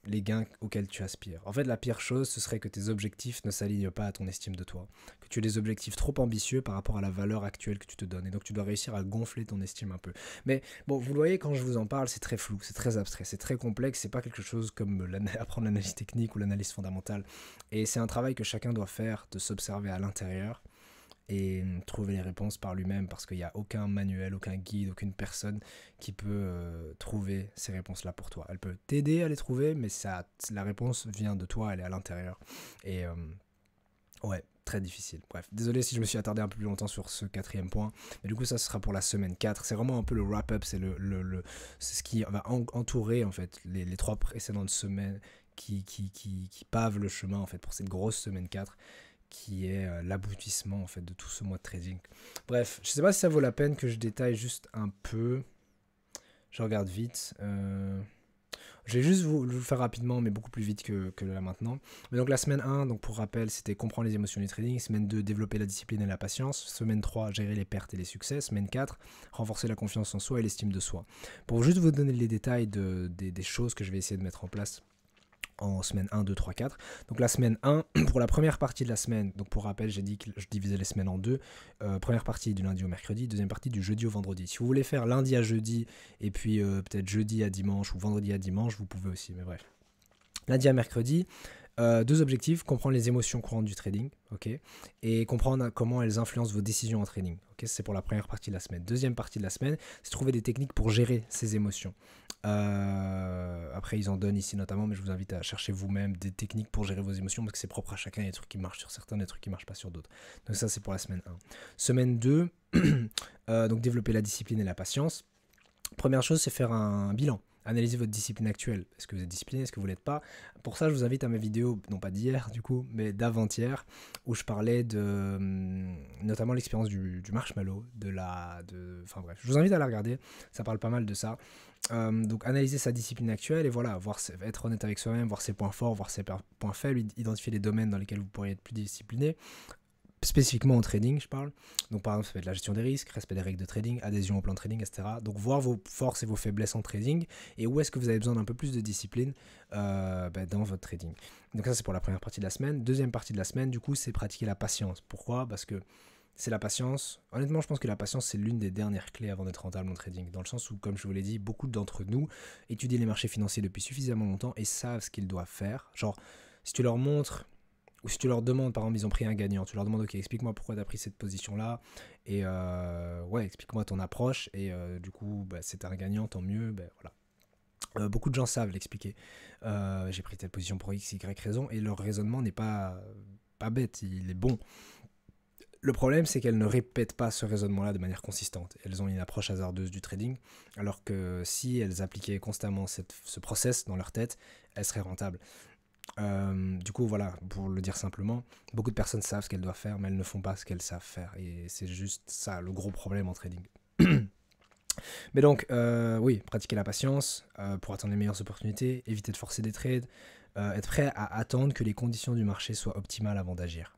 les gains auxquels tu aspires. En fait, la pire chose, ce serait que tes objectifs ne s'alignent pas à ton estime de toi. Que tu aies des objectifs trop ambitieux par rapport à la valeur actuelle que tu te donnes. Et donc, tu dois réussir à gonfler ton estime un peu. Mais bon, vous le voyez, quand je vous en parle, c'est très flou, c'est très abstrait, c'est très complexe. C'est pas quelque chose comme apprendre l'analyse technique ou l'analyse fondamentale. Et c'est un travail que chacun doit faire, de s'observer à l'intérieur et trouver les réponses par lui-même parce qu'il n'y a aucun manuel, aucun guide, aucune personne qui peut trouver ces réponses-là pour toi. Elle peut t'aider à les trouver, mais la réponse vient de toi, elle est à l'intérieur. Et ouais, très difficile. Bref, désolé si je me suis attardé un peu plus longtemps sur ce 4e point, mais du coup ça sera pour la semaine 4. C'est vraiment un peu le wrap-up, c'est c'est ce qui va entourer en fait les 3 précédentes semaines qui pavent le chemin en fait pour cette grosse semaine 4 qui est l'aboutissement en fait de tout ce mois de trading. Bref, je sais pas si ça vaut la peine que je détaille juste un peu. Je regarde vite. Je vais juste vous le faire rapidement, mais beaucoup plus vite que là maintenant. Mais donc la semaine 1, donc pour rappel, c'était comprendre les émotions du trading. Semaine 2, développer la discipline et la patience. Semaine 3, gérer les pertes et les succès. Semaine 4, renforcer la confiance en soi et l'estime de soi. Pour juste vous donner les détails des choses que je vais essayer de mettre en place en semaine 1, 2, 3, 4. Donc la semaine 1, pour la première partie de la semaine, donc pour rappel, j'ai dit que je divisais les semaines en deux. Première partie du lundi au mercredi, deuxième partie du jeudi au vendredi. Si vous voulez faire lundi à jeudi, et puis peut-être jeudi à dimanche ou vendredi à dimanche, vous pouvez aussi, mais bref. Lundi à mercredi, 2 objectifs, comprendre les émotions courantes du trading, ok, et comprendre comment elles influencent vos décisions en trading. Okay, c'est pour la première partie de la semaine. Deuxième partie de la semaine, c'est trouver des techniques pour gérer ces émotions. Après, ils en donnent ici notamment, mais je vous invite à chercher vous-même des techniques pour gérer vos émotions, parce que c'est propre à chacun, il y a des trucs qui marchent sur certains, des trucs qui ne marchent pas sur d'autres. Donc ça, c'est pour la semaine 1. Semaine 2, donc développer la discipline et la patience. Première chose, c'est faire un bilan. Analysez votre discipline actuelle. Est-ce que vous êtes discipliné? Est-ce que vous ne l'êtes pas? Pour ça, je vous invite à mes vidéos, non pas d'hier du coup, mais d'avant-hier, où je parlais de notamment l'expérience du marshmallow, enfin bref, je vous invite à la regarder, ça parle pas mal de ça. Donc analyser sa discipline actuelle et voilà, être honnête avec soi-même, voir ses points forts, voir ses points faibles, identifier les domaines dans lesquels vous pourriez être plus discipliné. Spécifiquement en trading, je parle. Donc par exemple, ça peut être la gestion des risques, respect des règles de trading, adhésion au plan de trading, etc. Donc voir vos forces et vos faiblesses en trading et où est-ce que vous avez besoin d'un peu plus de discipline dans votre trading. Donc ça, c'est pour la première partie de la semaine. Deuxième partie de la semaine, du coup, c'est pratiquer la patience. Pourquoi? Parce que c'est la patience. Honnêtement, je pense que la patience, c'est l'une des dernières clés avant d'être rentable en trading. Dans le sens où, comme je vous l'ai dit, beaucoup d'entre nous étudient les marchés financiers depuis suffisamment longtemps et savent ce qu'ils doivent faire. Genre, si tu leur montres... Ou si tu leur demandes, par exemple, ils ont pris un gagnant, tu leur demandes, ok, explique-moi pourquoi tu as pris cette position-là, et ouais, explique-moi ton approche, et du coup, bah, c'est un gagnant, tant mieux, ben voilà. Beaucoup de gens savent l'expliquer. J'ai pris telle position pour X, Y raison, et leur raisonnement n'est pas bête, il est bon. Le problème, c'est qu'elles ne répètent pas ce raisonnement-là de manière consistante. Elles ont une approche hasardeuse du trading, alors que si elles appliquaient constamment ce process dans leur tête, elles seraient rentables. Du coup, voilà, pour le dire simplement, beaucoup de personnes savent ce qu'elles doivent faire, mais elles ne font pas ce qu'elles savent faire. Et c'est juste ça, le gros problème en trading. Mais donc, oui, pratiquer la patience pour attendre les meilleures opportunités, éviter de forcer des trades, être prêt à attendre que les conditions du marché soient optimales avant d'agir.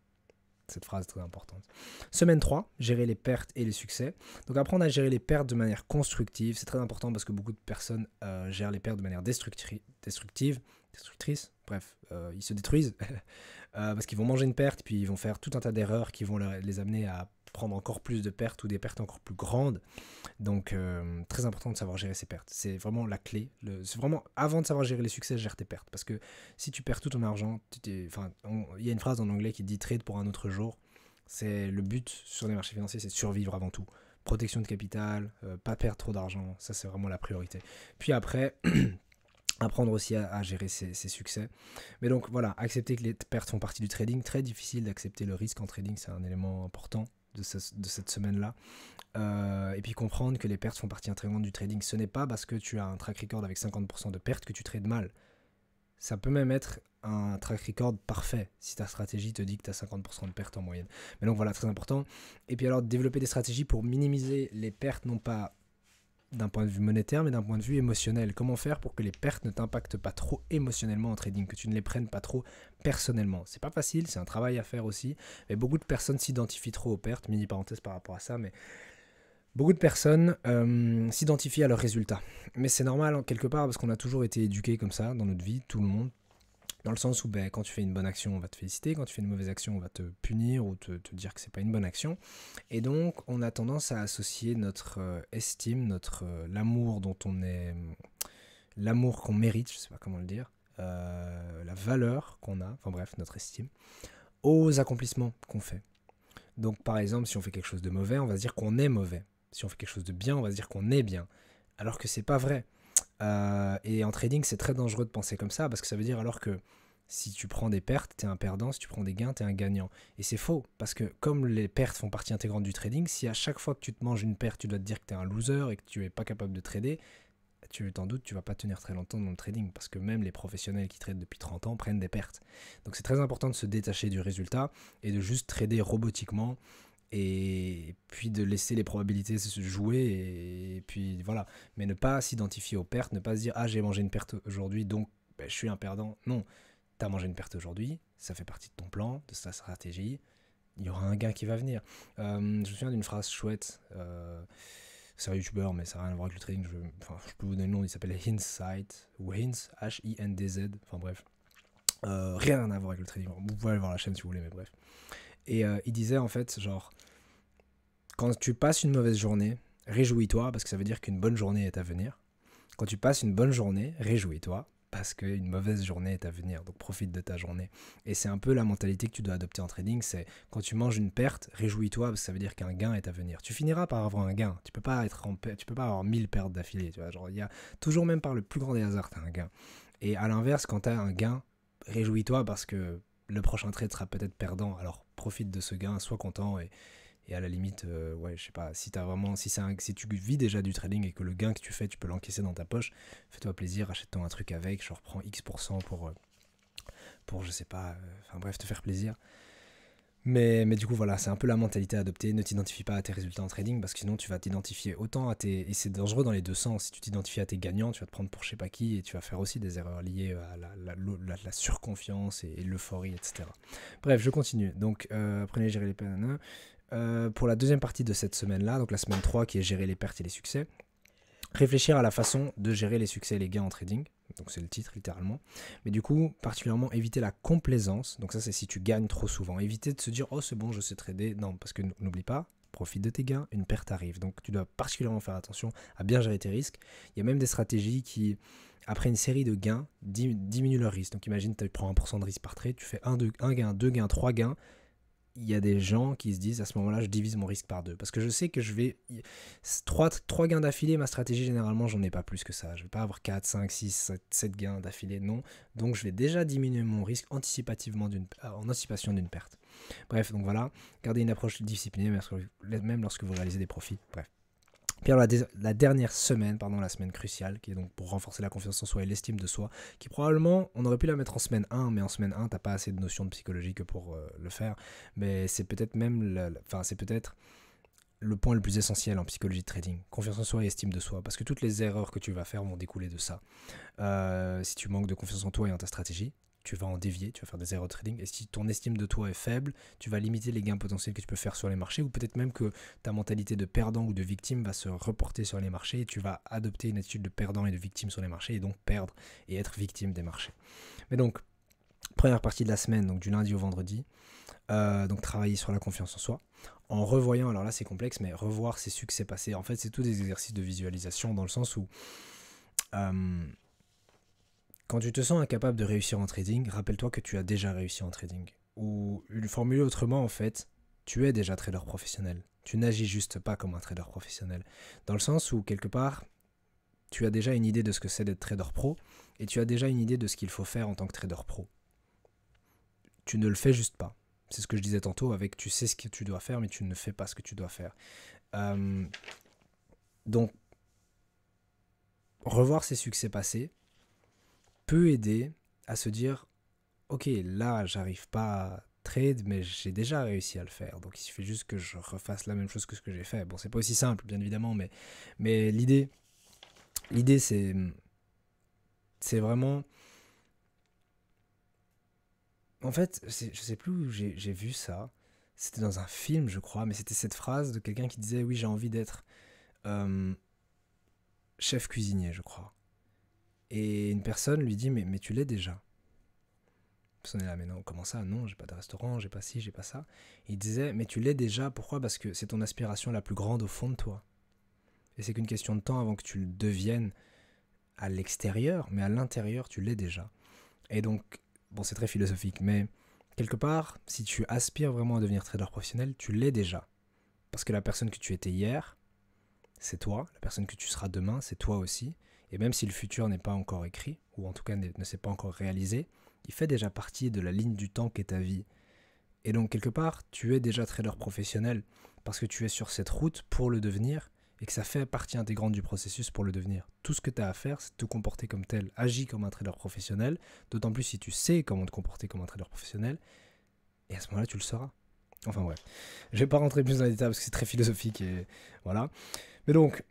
Cette phrase est très importante. Semaine 3, gérer les pertes et les succès. Donc apprendre à gérer les pertes de manière constructive, c'est très important parce que beaucoup de personnes gèrent les pertes de manière destructrice, bref, ils se détruisent parce qu'ils vont manger une perte, puis ils vont faire tout un tas d'erreurs qui vont les amener à prendre encore plus de pertes ou des pertes encore plus grandes. Donc très important de savoir gérer ses pertes. C'est vraiment la clé. C'est vraiment avant de savoir gérer les succès, gère tes pertes. Parce que si tu perds tout ton argent, il y a une phrase en anglais qui dit trade pour un autre jour. C'est le but sur les marchés financiers, c'est de survivre avant tout. Protection de capital, pas perdre trop d'argent, ça c'est vraiment la priorité. Puis après, apprendre aussi à gérer ses succès. Mais donc voilà, accepter que les pertes font partie du trading. Très difficile d'accepter le risque en trading, c'est un élément important. de cette semaine-là. Et puis comprendre que les pertes font partie intégrante du trading. Ce n'est pas parce que tu as un track record avec 50% de pertes que tu trades mal. Ça peut même être un track record parfait si ta stratégie te dit que tu as 50% de pertes en moyenne. Mais donc voilà, très important. Et puis alors, développer des stratégies pour minimiser les pertes, non pas d'un point de vue monétaire, mais d'un point de vue émotionnel. Comment faire pour que les pertes ne t'impactent pas trop émotionnellement en trading, que tu ne les prennes pas trop personnellement. C'est pas facile, c'est un travail à faire aussi, mais beaucoup de personnes s'identifient trop aux pertes, mini parenthèse par rapport à ça, mais beaucoup de personnes s'identifient à leurs résultats. Mais c'est normal quelque part, parce qu'on a toujours été éduqués comme ça dans notre vie, tout le monde. Dans le sens où quand tu fais une bonne action, on va te féliciter. Quand tu fais une mauvaise action, on va te punir ou te dire que c'est pas une bonne action. Et donc, on a tendance à associer notre estime, l'amour dont on est... L'amour qu'on mérite, je sais pas comment le dire, la valeur qu'on a, enfin bref, notre estime, aux accomplissements qu'on fait. Donc, par exemple, si on fait quelque chose de mauvais, on va se dire qu'on est mauvais. Si on fait quelque chose de bien, on va se dire qu'on est bien. Alors que c'est pas vrai. Et en trading, c'est très dangereux de penser comme ça, parce que ça veut dire alors que si tu prends des pertes, t'es un perdant, si tu prends des gains, t'es un gagnant. Et c'est faux, parce que comme les pertes font partie intégrante du trading, si à chaque fois que tu te manges une perte, tu dois te dire que t'es un loser et que tu es pas capable de trader, tu t'en doutes, tu vas pas tenir très longtemps dans le trading, parce que même les professionnels qui tradent depuis 30 ans prennent des pertes. Donc c'est très important de se détacher du résultat et de juste trader robotiquement, et puis de laisser les probabilités se jouer, et puis voilà. Mais ne pas s'identifier aux pertes, ne pas se dire « Ah, j'ai mangé une perte aujourd'hui, donc je suis un perdant ». Non, tu as mangé une perte aujourd'hui, ça fait partie de ton plan, de ta stratégie, il y aura un gain qui va venir. Je me souviens d'une phrase chouette, c'est un youtubeur, mais ça n'a rien à voir avec le trading, je peux vous donner le nom, il s'appelle Hindsight, ou Hinds, H-I-N-D-Z, enfin bref. Rien à voir avec le trading, vous pouvez aller voir la chaîne si vous voulez, mais bref. Et il disait en fait, genre, quand tu passes une mauvaise journée, réjouis-toi parce que ça veut dire qu'une bonne journée est à venir. Quand tu passes une bonne journée, réjouis-toi parce qu'une mauvaise journée est à venir. Donc profite de ta journée. Et c'est un peu la mentalité que tu dois adopter en trading, c'est quand tu manges une perte, réjouis-toi parce que ça veut dire qu'un gain est à venir. Tu finiras par avoir un gain. Tu peux pas avoir 1000 pertes d'affilée. Tu vois, genre il y a toujours, même par le plus grand des hasards, tu as un gain. Et à l'inverse, quand tu as un gain, réjouis-toi parce que le prochain trade sera peut-être perdant. Alors profite de ce gain, sois content, et à la limite, ouais, je sais pas, si tu vis déjà du trading et que le gain que tu fais, tu peux l'encaisser dans ta poche, fais-toi plaisir, achète-toi un truc avec, genre prends X% pour je sais pas, enfin bref, te faire plaisir. Mais du coup, voilà, c'est un peu la mentalité à adopter. Ne t'identifie pas à tes résultats en trading parce que sinon tu vas t'identifier autant à tes... Et c'est dangereux dans les deux sens. Si tu t'identifies à tes gagnants, tu vas te prendre pour je sais pas qui et tu vas faire aussi des erreurs liées à la surconfiance et l'euphorie, etc. Bref, je continue. Donc, apprenez à gérer les pertes. Pour la deuxième partie de cette semaine-là, donc la semaine 3 qui est gérer les pertes et les succès, réfléchir à la façon de gérer les succès et les gains en trading. Donc c'est le titre littéralement. Mais du coup, particulièrement éviter la complaisance. Donc ça, c'est si tu gagnes trop souvent. Éviter de se dire « Oh, c'est bon, je sais trader ». Non, parce que n'oublie pas, profite de tes gains, une perte arrive. Donc tu dois particulièrement faire attention à bien gérer tes risques. Il y a même des stratégies qui, après une série de gains, diminuent leur risque. Donc imagine, tu prends 1% de risque par trade, tu fais un gain, 2 gains, 3 gains. Il y a des gens qui se disent à ce moment-là, je divise mon risque par 2. Parce que je sais que je vais... 3 gains d'affilée, ma stratégie, généralement, j'en ai pas plus que ça. Je vais pas avoir 4, 5, 6, 7 gains d'affilée, non. Donc, je vais déjà diminuer mon risque en anticipation d'une perte. Bref, donc voilà. Gardez une approche disciplinée, même lorsque vous réalisez des profits. Bref. Puis alors la dernière semaine, la semaine cruciale, qui est donc pour renforcer la confiance en soi et l'estime de soi, qui probablement, on aurait pu la mettre en semaine 1, mais en semaine 1, t'as pas assez de notions de psychologie que pour le faire. Mais c'est peut-être même, c'est peut-être le point le plus essentiel en psychologie de trading. Confiance en soi et estime de soi, parce que toutes les erreurs que tu vas faire vont découler de ça. Si tu manques de confiance en toi et en ta stratégie, tu vas en dévier, tu vas faire des erreurs de trading. Et si ton estime de toi est faible, tu vas limiter les gains potentiels que tu peux faire sur les marchés, ou peut-être même que ta mentalité de perdant ou de victime va se reporter sur les marchés et tu vas adopter une attitude de perdant et de victime sur les marchés et donc perdre et être victime des marchés. Mais donc, première partie de la semaine, donc du lundi au vendredi, donc travailler sur la confiance en soi. En revoyant, alors là c'est complexe, mais revoir ses succès passés. En fait, c'est tous des exercices de visualisation dans le sens où... quand tu te sens incapable de réussir en trading, rappelle-toi que tu as déjà réussi en trading. Ou une formule autrement, en fait, tu es déjà trader professionnel. Tu n'agis juste pas comme un trader professionnel. Dans le sens où, quelque part, tu as déjà une idée de ce que c'est d'être trader pro et tu as déjà une idée de ce qu'il faut faire en tant que trader pro. Tu ne le fais juste pas. C'est ce que je disais tantôt avec tu sais ce que tu dois faire, mais tu ne fais pas ce que tu dois faire. Euh, donc, revoir ses succès passés peut aider à se dire, ok, là, j'arrive pas à trade, mais j'ai déjà réussi à le faire. Donc, il suffit juste que je refasse la même chose que ce que j'ai fait. Bon, c'est pas aussi simple, bien évidemment, mais l'idée, c'est vraiment... En fait, je sais plus où j'ai vu ça. C'était dans un film, je crois, mais c'était cette phrase de quelqu'un qui disait, oui, j'ai envie d'être euh, chef cuisinier, je crois. Et une personne lui dit, mais tu l'es déjà. La personne est là, mais non, comment ça? Non, j'ai pas de restaurant, j'ai pas ci, j'ai pas ça. Et il disait, mais tu l'es déjà, pourquoi? Parce que c'est ton aspiration la plus grande au fond de toi. Et c'est qu'une question de temps avant que tu le deviennes à l'extérieur, mais à l'intérieur, tu l'es déjà. Et donc, bon, c'est très philosophique, mais quelque part, si tu aspires vraiment à devenir trader professionnel, tu l'es déjà. Parce que la personne que tu étais hier, c'est toi. La personne que tu seras demain, c'est toi aussi. Et même si le futur n'est pas encore écrit, ou en tout cas ne s'est pas encore réalisé, il fait déjà partie de la ligne du temps qu'est ta vie. Et donc, quelque part, tu es déjà trader professionnel parce que tu es sur cette route pour le devenir et que ça fait partie intégrante du processus pour le devenir. Tout ce que tu as à faire, c'est de te comporter comme tel. Agis comme un trader professionnel, d'autant plus si tu sais comment te comporter comme un trader professionnel, et à ce moment-là, tu le sauras. Enfin bref, je vais pas rentrer plus dans les détails parce que c'est très philosophique et voilà. Mais donc,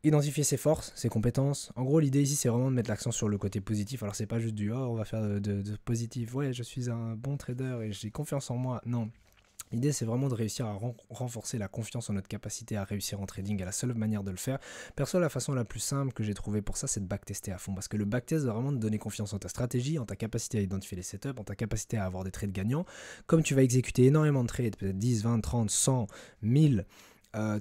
identifier ses forces, ses compétences. En gros, l'idée ici, c'est vraiment de mettre l'accent sur le côté positif. Alors, c'est pas juste du oh, on va faire de positif. Ouais, je suis un bon trader et j'ai confiance en moi. Non. L'idée, c'est vraiment de réussir à renforcer la confiance en notre capacité à réussir en trading. Et la seule manière de le faire, perso, la façon la plus simple que j'ai trouvée pour ça, c'est de backtester à fond. Parce que le backtest va vraiment te donner confiance en ta stratégie, en ta capacité à identifier les setups, en ta capacité à avoir des trades gagnants. Comme tu vas exécuter énormément de trades, peut-être 10, 20, 30, 100, 1000,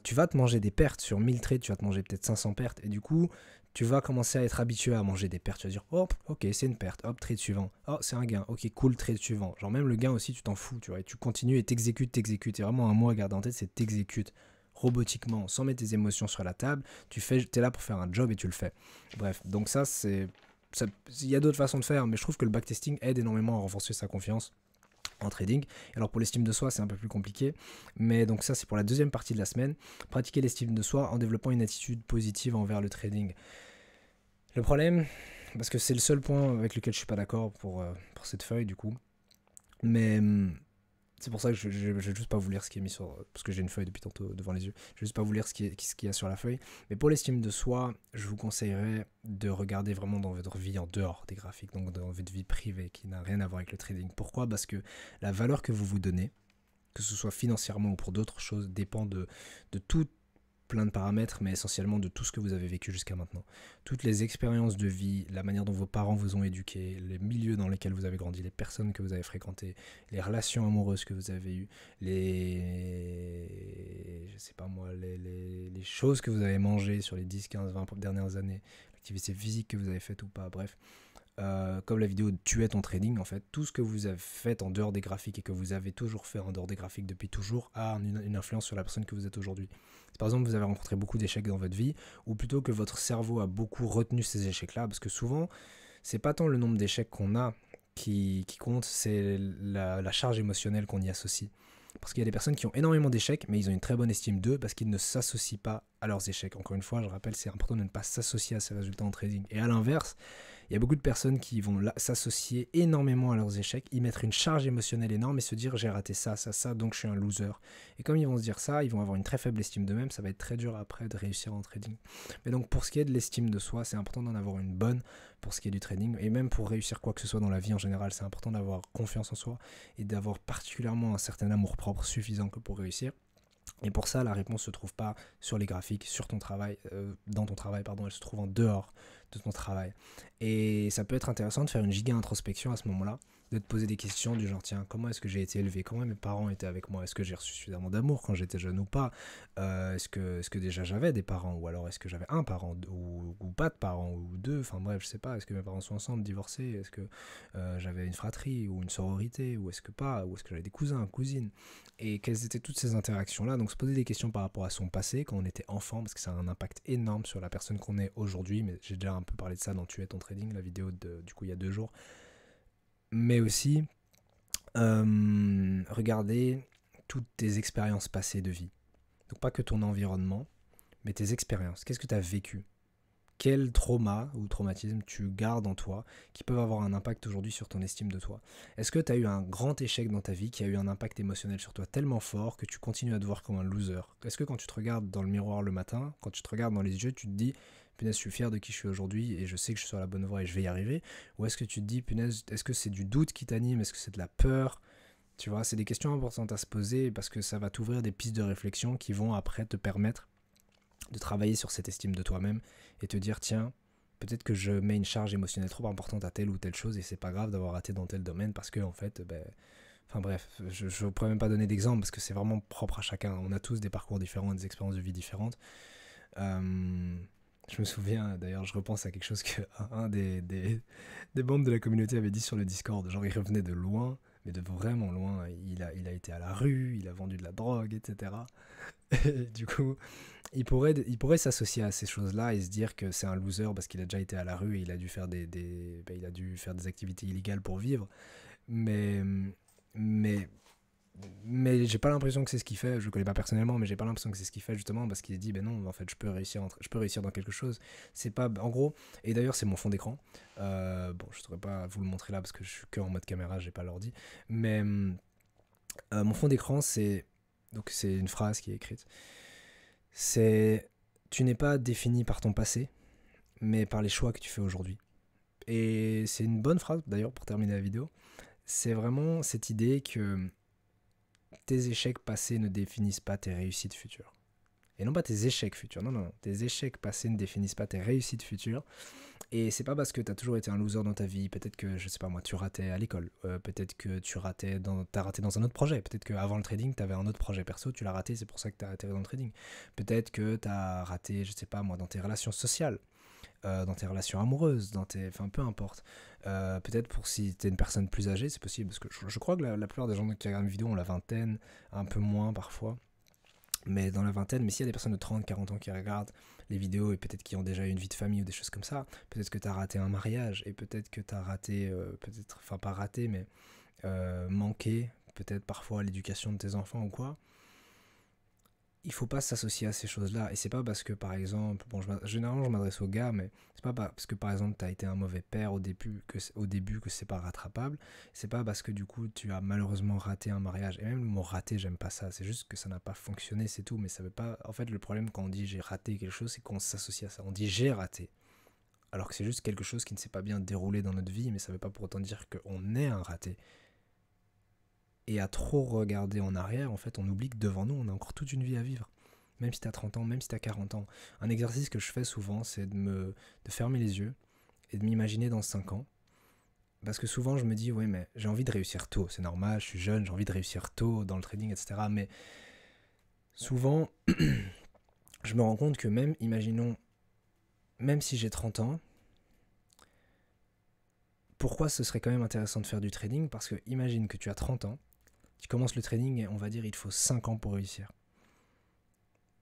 tu vas te manger des pertes. Sur 1000 trades, tu vas te manger peut-être 500 pertes. Et du coup, tu vas commencer à être habitué à manger des pertes. Tu vas dire, hop, ok, c'est une perte, hop, trade suivant. Oh, c'est un gain, ok, cool, trade suivant. Genre, même le gain aussi, tu t'en fous, tu vois. Et tu continues et t'exécutes. C'est vraiment un mot à garder en tête, c'est t'exécutes robotiquement, sans mettre tes émotions sur la table. T'es là pour faire un job et tu le fais. Bref, donc ça, c'est. Il y a d'autres façons de faire, mais je trouve que le backtesting aide énormément à renforcer sa confiance en trading. Alors pour l'estime de soi, c'est un peu plus compliqué, mais donc ça c'est pour la deuxième partie de la semaine. Pratiquer l'estime de soi en développant une attitude positive envers le trading. Le problème, parce que c'est le seul point avec lequel je suis pas d'accord pour cette feuille du coup, mais c'est pour ça que je vais juste pas vous lire ce qui est mis sur... Parce que j'ai une feuille depuis tantôt devant les yeux. Je vais juste pas vous lire ce qu'il y a sur la feuille. Mais pour l'estime de soi, je vous conseillerais de regarder vraiment dans votre vie en dehors des graphiques. Donc dans votre vie privée qui n'a rien à voir avec le trading. Pourquoi? Parce que la valeur que vous vous donnez, que ce soit financièrement ou pour d'autres choses, dépend de tout plein de paramètres, mais essentiellement de tout ce que vous avez vécu jusqu'à maintenant. Toutes les expériences de vie, la manière dont vos parents vous ont éduqué, les milieux dans lesquels vous avez grandi, les personnes que vous avez fréquentées, les relations amoureuses que vous avez eues, je sais pas moi, les choses que vous avez mangées sur les 10, 15, 20 dernières années, l'activité physique que vous avez faite ou pas, bref. Comme la vidéo de Tu es ton trading, en fait, tout ce que vous avez fait en dehors des graphiques et que vous avez toujours fait en dehors des graphiques depuis toujours a une influence sur la personne que vous êtes aujourd'hui. Si par exemple vous avez rencontré beaucoup d'échecs dans votre vie, ou plutôt que votre cerveau a beaucoup retenu ces échecs-là, parce que souvent, c'est pas tant le nombre d'échecs qu'on a qui compte, c'est la charge émotionnelle qu'on y associe. Parce qu'il y a des personnes qui ont énormément d'échecs, mais ils ont une très bonne estime d'eux parce qu'ils ne s'associent pas à leurs échecs. Encore une fois, je rappelle, c'est important de ne pas s'associer à ces résultats en trading. Et à l'inverse, il y a beaucoup de personnes qui vont s'associer énormément à leurs échecs, y mettre une charge émotionnelle énorme et se dire j'ai raté ça, ça, ça, donc je suis un loser. Et comme ils vont se dire ça, ils vont avoir une très faible estime d'eux-mêmes, ça va être très dur après de réussir en trading. Mais donc pour ce qui est de l'estime de soi, c'est important d'en avoir une bonne pour ce qui est du trading. Et même pour réussir quoi que ce soit dans la vie en général, c'est important d'avoir confiance en soi et d'avoir particulièrement un certain amour-propre suffisant que pour réussir. Et pour ça, la réponse ne se trouve pas sur les graphiques, sur ton travail, dans ton travail, pardon, elle se trouve en dehors de ton travail. Et ça peut être intéressant de faire une giga introspection à ce moment-là, de te poser des questions du genre, tiens, comment est-ce que j'ai été élevé? Comment mes parents étaient avec moi? Est-ce que j'ai reçu suffisamment d'amour quand j'étais jeune ou pas? Est-ce que déjà j'avais des parents? Ou alors est-ce que j'avais un parent? Ou pas de parents? Ou deux? Enfin bref, je sais pas. Est-ce que mes parents sont ensemble, divorcés? Est-ce que j'avais une fratrie ou une sororité? Ou est-ce que pas? Ou est-ce que j'avais des cousins, cousines? Et quelles étaient toutes ces interactions-là? Donc se poser des questions par rapport à son passé, quand on était enfant, parce que ça a un impact énorme sur la personne qu'on est aujourd'hui. Mais j'ai déjà un peu parlé de ça dans Tu es ton trading, la vidéo du coup il y a 2 jours. Mais aussi Regarder toutes tes expériences passées de vie. Donc pas que ton environnement, mais tes expériences. Qu'est-ce que tu as vécu? Quel trauma ou traumatisme tu gardes en toi qui peuvent avoir un impact aujourd'hui sur ton estime de toi? Est-ce que tu as eu un grand échec dans ta vie qui a eu un impact émotionnel sur toi tellement fort que tu continues à te voir comme un loser? Est-ce que quand tu te regardes dans le miroir le matin, quand tu te regardes dans les yeux, tu te dis punaise, je suis fier de qui je suis aujourd'hui et je sais que je suis sur la bonne voie et je vais y arriver? Ou est-ce que tu te dis punaise, est-ce que c'est du doute qui t'anime? Est-ce que c'est de la peur? Tu vois, c'est des questions importantes à se poser parce que ça va t'ouvrir des pistes de réflexion qui vont après te permettre de travailler sur cette estime de toi-même et te dire tiens, peut-être que je mets une charge émotionnelle trop importante à telle ou telle chose et c'est pas grave d'avoir raté dans tel domaine parce que en fait, enfin bref, je ne pourrais même pas donner d'exemple parce que c'est vraiment propre à chacun. On a tous des parcours différents, des expériences de vie différentes. Je me souviens, d'ailleurs, je repense à quelque chose que un des membres de la communauté avait dit sur le Discord. Genre, il revenait de loin, mais de vraiment loin. Il a été à la rue, il a vendu de la drogue, etc. Et du coup, il pourrait s'associer à ces choses-là et se dire que c'est un loser parce qu'il a déjà été à la rue et il a dû faire il a dû faire des activités illégales pour vivre. Mais, mais mais j'ai pas l'impression que c'est ce qu'il fait. Je le connais pas personnellement, mais j'ai pas l'impression que c'est ce qu'il fait justement parce qu'il se dit ben non, en fait, je peux réussir dans quelque chose. C'est pas, en gros, et d'ailleurs c'est mon fond d'écran. Bon, je saurais pas vous le montrer là parce que je suis que en mode caméra, j'ai pas l'ordi. Mais mon fond d'écran, c'est une phrase qui est écrite. C'est tu n'es pas défini par ton passé, mais par les choix que tu fais aujourd'hui. Et c'est une bonne phrase d'ailleurs pour terminer la vidéo. C'est vraiment cette idée que tes échecs passés ne définissent pas tes réussites futures. Et non pas tes échecs futurs, non, non, non. Tes échecs passés ne définissent pas tes réussites futures. Et c'est pas parce que t'as toujours été un loser dans ta vie, peut-être que, je sais pas moi, tu ratais à l'école, peut-être que t'as raté dans un autre projet, peut-être qu'avant le trading, t'avais un autre projet perso, tu l'as raté, c'est pour ça que t'as atterri dans le trading. Peut-être que t'as raté, je sais pas moi, dans tes relations sociales, dans tes relations amoureuses, enfin peu importe. Peut-être pour si t'es une personne plus âgée, c'est possible, parce que je crois que la plupart des gens qui regardent mes vidéos ont la vingtaine, un peu moins parfois, mais dans la vingtaine. Mais s'il y a des personnes de 30, 40 ans qui regardent les vidéos et peut-être qui ont déjà eu une vie de famille ou des choses comme ça, peut-être que t'as raté un mariage et peut-être que t'as raté, enfin pas raté, mais manqué peut-être parfois l'éducation de tes enfants ou quoi. Il faut pas s'associer à ces choses-là. Et c'est pas parce que, par exemple, bon, généralement je m'adresse aux gars, mais c'est pas parce que, par exemple, tu as été un mauvais père au début que c'est pas rattrapable. C'est pas parce que, du coup, tu as malheureusement raté un mariage. Et même le mot raté, j'aime pas ça. C'est juste que ça n'a pas fonctionné, c'est tout. Mais ça veut pas. En fait, le problème quand on dit j'ai raté quelque chose, c'est qu'on s'associe à ça. On dit j'ai raté. Alors que c'est juste quelque chose qui ne s'est pas bien déroulé dans notre vie, mais ça veut pas pour autant dire qu'on est un raté. Et à trop regarder en arrière, en fait, on oublie que devant nous, on a encore toute une vie à vivre. Même si t'as 30 ans, même si t'as 40 ans. Un exercice que je fais souvent, c'est de fermer les yeux et de m'imaginer dans 5 ans. Parce que souvent, je me dis, ouais, mais j'ai envie de réussir tôt. C'est normal, je suis jeune, j'ai envie de réussir tôt dans le trading, etc. Mais souvent, je me rends compte que même, imaginons, même si j'ai 30 ans, pourquoi ce serait quand même intéressant de faire du trading? Parce que imagine que tu as 30 ans, tu commences le trading et on va dire il te faut 5 ans pour réussir.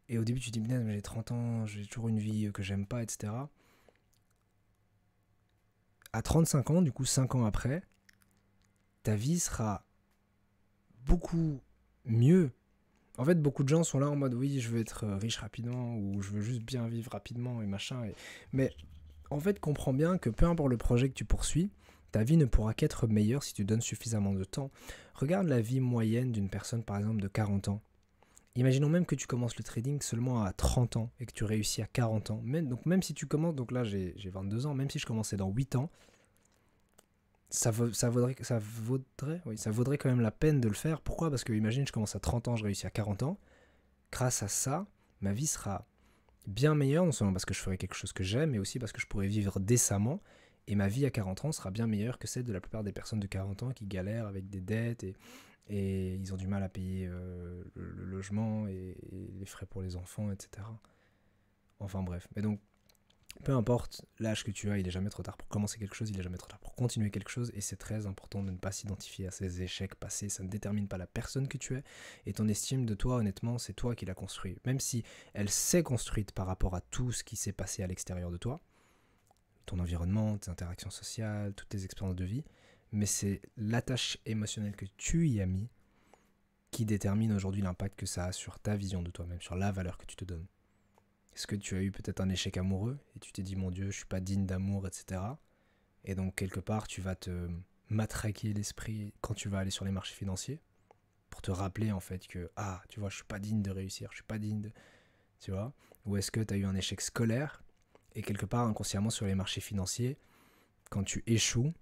Et au début, tu te dis, mais j'ai 30 ans, j'ai toujours une vie que j'aime pas, etc. À 35 ans, du coup, 5 ans après, ta vie sera beaucoup mieux. En fait, beaucoup de gens sont là en mode, oui, je veux être riche rapidement, ou je veux juste bien vivre rapidement, et machin. Mais en fait, comprends bien que peu importe le projet que tu poursuis, ta vie ne pourra qu'être meilleure si tu donnes suffisamment de temps. Regarde la vie moyenne d'une personne, par exemple, de 40 ans. Imaginons même que tu commences le trading seulement à 30 ans et que tu réussis à 40 ans. Donc même si tu commences, donc là j'ai 22 ans, même si je commençais dans 8 ans, ça vaudrait quand même la peine de le faire. Pourquoi? Parce que imagine je commence à 30 ans, je réussis à 40 ans. Grâce à ça, ma vie sera bien meilleure, non seulement parce que je ferai quelque chose que j'aime, mais aussi parce que je pourrai vivre décemment. Et ma vie à 40 ans sera bien meilleure que celle de la plupart des personnes de 40 ans qui galèrent avec des dettes et ils ont du mal à payer le logement et les frais pour les enfants, etc. Enfin bref, mais donc peu importe l'âge que tu as, il est jamais trop tard pour commencer quelque chose, il est jamais trop tard pour continuer quelque chose, et c'est très important de ne pas s'identifier à ces échecs passés, ça ne détermine pas la personne que tu es, et ton estime de toi, honnêtement, c'est toi qui l'as construit. Même si elle s'est construite par rapport à tout ce qui s'est passé à l'extérieur de toi, ton environnement, tes interactions sociales, toutes tes expériences de vie, mais c'est l'attache émotionnelle que tu y as mis qui détermine aujourd'hui l'impact que ça a sur ta vision de toi-même, sur la valeur que tu te donnes. Est-ce que tu as eu peut-être un échec amoureux et tu t'es dit mon Dieu, je suis pas digne d'amour, etc. Et donc quelque part, tu vas te matraquer l'esprit quand tu vas aller sur les marchés financiers pour te rappeler en fait que ah, tu vois, je suis pas digne de réussir, je suis pas digne de, tu vois. Ou est-ce que tu as eu un échec scolaire et quelque part inconsciemment sur les marchés financiers, quand tu échoues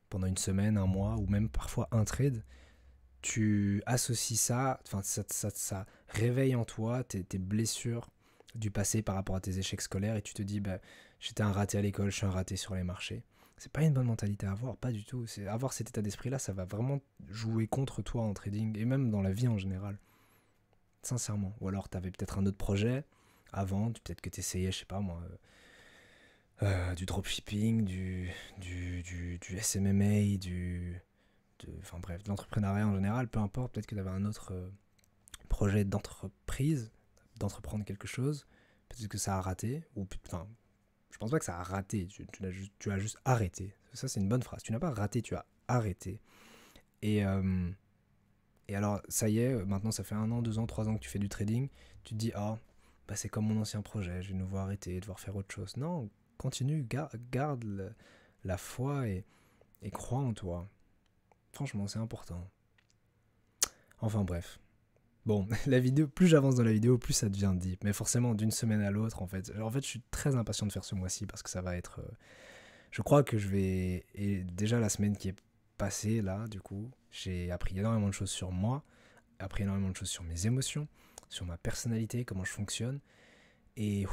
pendant une semaine, un mois ou même parfois un trade, tu associes ça, enfin ça réveille en toi tes blessures du passé par rapport à tes échecs scolaires et tu te dis bah, j'étais un raté à l'école, je suis un raté sur les marchés. C'est pas une bonne mentalité à avoir, pas du tout. C'est avoir cet état d'esprit là, ça va vraiment jouer contre toi en trading et même dans la vie en général. Sincèrement. Ou alors t'avais peut-être un autre projet avant, peut-être que t'essayais, je sais pas moi, du dropshipping, du SMMA, enfin bref, de l'entrepreneuriat en général, peu importe, peut-être que tu avais un autre projet d'entreprise, d'entreprendre quelque chose, peut-être que ça a raté, ou enfin, je pense pas que ça a raté, tu as juste arrêté. Ça, c'est une bonne phrase. Tu n'as pas raté, tu as arrêté. Et, euh, et alors, ça y est, maintenant ça fait 1 an, 2 ans, 3 ans que tu fais du trading, tu te dis, ah, bah, c'est comme mon ancien projet, je vais nouveau arrêter, devoir faire autre chose. Non, continue, garde la foi et crois en toi. Franchement, c'est important. Enfin bref. Bon, la vidéo, plus j'avance dans la vidéo, plus ça devient deep. Mais forcément, d'une semaine à l'autre, en fait. En fait, je suis très impatient de faire ce mois-ci parce que ça va être. Je crois que je vais. Et déjà, la semaine qui est passée, là, du coup, j'ai appris énormément de choses sur moi, appris énormément de choses sur mes émotions, sur ma personnalité, comment je fonctionne. Et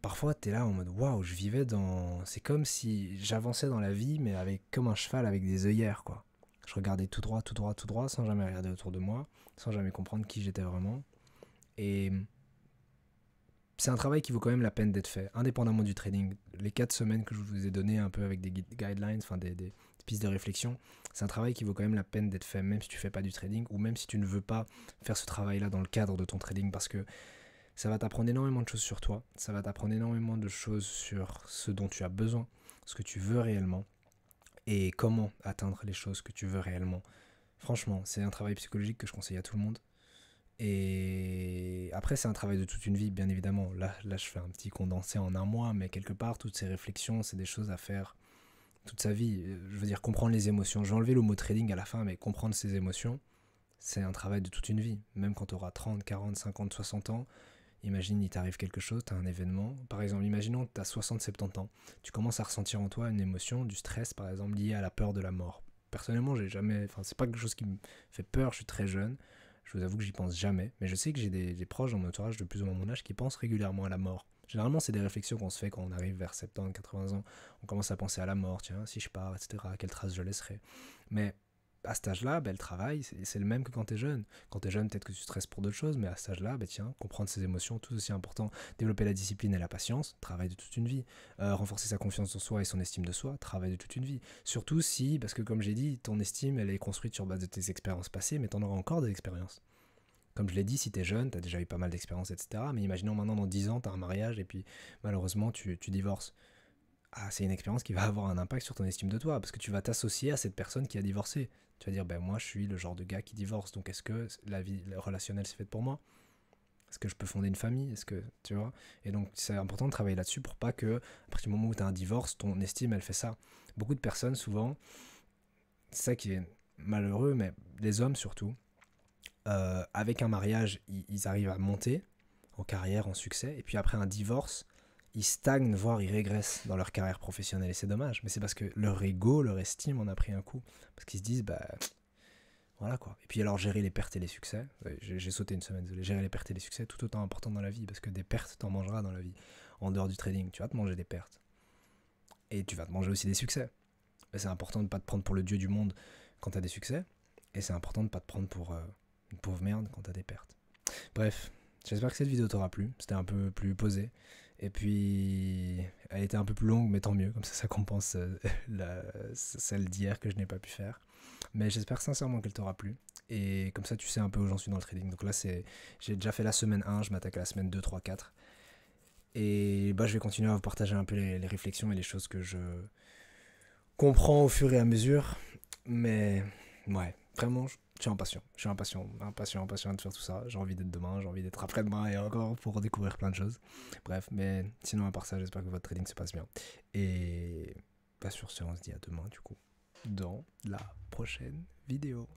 parfois, t'es là en mode waouh, je vivais dans. C'est comme si j'avançais dans la vie, mais avec comme un cheval avec des œillères, quoi. Je regardais tout droit, tout droit, tout droit, sans jamais regarder autour de moi, sans jamais comprendre qui j'étais vraiment. Et c'est un travail qui vaut quand même la peine d'être fait, indépendamment du trading. Les 4 semaines que je vous ai données un peu avec des guidelines, enfin des pistes de réflexion, c'est un travail qui vaut quand même la peine d'être fait, même si tu fais pas du trading, ou même si tu ne veux pas faire ce travail-là dans le cadre de ton trading, parce que ça va t'apprendre énormément de choses sur toi, ça va t'apprendre énormément de choses sur ce dont tu as besoin, ce que tu veux réellement, et comment atteindre les choses que tu veux réellement. Franchement, c'est un travail psychologique que je conseille à tout le monde. Et après, c'est un travail de toute une vie, bien évidemment. Là, je fais un petit condensé en 1 mois, mais quelque part, toutes ces réflexions, c'est des choses à faire toute sa vie. Je veux dire, comprendre les émotions. J'ai enlevé le mot trading à la fin, mais comprendre ses émotions, c'est un travail de toute une vie. Même quand tu auras 30, 40, 50, 60 ans, imagine, il t'arrive quelque chose, tu as un événement. Par exemple, imaginons que tu as 60, 70 ans. Tu commences à ressentir en toi une émotion, du stress, par exemple, lié à la peur de la mort. Personnellement, j'ai jamais. Enfin, c'est pas quelque chose qui me fait peur, je suis très jeune. Je vous avoue que j'y pense jamais. Mais je sais que j'ai des proches dans mon entourage de plus ou moins mon âge qui pensent régulièrement à la mort. Généralement, c'est des réflexions qu'on se fait quand on arrive vers 70, 80 ans. On commence à penser à la mort, tiens, si je pars, etc., quelle trace je laisserai. Mais à cet âge-là, le travail, c'est le même que quand t'es jeune. Quand t'es jeune, peut-être que tu stresses pour d'autres choses, mais à cet âge-là, tiens, comprendre ses émotions, tout aussi important. Développer la discipline et la patience, travail de toute une vie. Renforcer sa confiance en soi et son estime de soi, travail de toute une vie. Surtout si, parce que comme j'ai dit, ton estime, elle est construite sur base de tes expériences passées, mais t'en auras encore des expériences. Comme je l'ai dit, si t'es jeune, t'as déjà eu pas mal d'expériences, etc. Mais imaginons maintenant dans 10 ans, t'as un mariage et puis malheureusement tu divorces. Ah, c'est une expérience qui va avoir un impact sur ton estime de toi, parce que tu vas t'associer à cette personne qui a divorcé. Tu vas dire, ben moi je suis le genre de gars qui divorce, donc est-ce que la vie relationnelle c'est faite pour moi? Est-ce que je peux fonder une famille? Est-ce que, tu vois? Et donc c'est important de travailler là-dessus pour pas que, à partir du moment où tu as un divorce, ton estime elle fait ça. Beaucoup de personnes, souvent, c'est ça qui est malheureux, mais les hommes surtout, avec un mariage, ils arrivent à monter en carrière, en succès, et puis après un divorce, ils stagnent, voire ils régressent dans leur carrière professionnelle. Et c'est dommage, mais c'est parce que leur ego, leur estime en a pris un coup. Parce qu'ils se disent, bah voilà quoi. Et puis alors gérer les pertes et les succès, j'ai sauté une semaine, désolé, gérer les pertes et les succès, tout autant important dans la vie, parce que des pertes, t'en mangeras dans la vie. En dehors du trading, tu vas te manger des pertes. Et tu vas te manger aussi des succès. Mais c'est important de ne pas te prendre pour le dieu du monde quand t'as des succès, et c'est important de ne pas te prendre pour une pauvre merde quand t'as des pertes. Bref, j'espère que cette vidéo t'aura plu, c'était un peu plus posé. Et puis, elle était un peu plus longue, mais tant mieux, comme ça compense celle d'hier que je n'ai pas pu faire. Mais j'espère sincèrement qu'elle t'aura plu. Et comme ça, tu sais un peu où j'en suis dans le trading. Donc là, j'ai déjà fait la semaine 1, je m'attaque à la semaine 2, 3, 4. Et bah, je vais continuer à vous partager un peu les réflexions et les choses comprend au fur et à mesure. Mais ouais, vraiment, je suis impatient. Je suis impatient de faire tout ça. J'ai envie d'être demain, j'ai envie d'être après-demain et encore pour découvrir plein de choses. Bref, mais sinon, à part ça, j'espère que votre trading se passe bien. Et pas sur ce, on se dit à demain, du coup, dans la prochaine vidéo.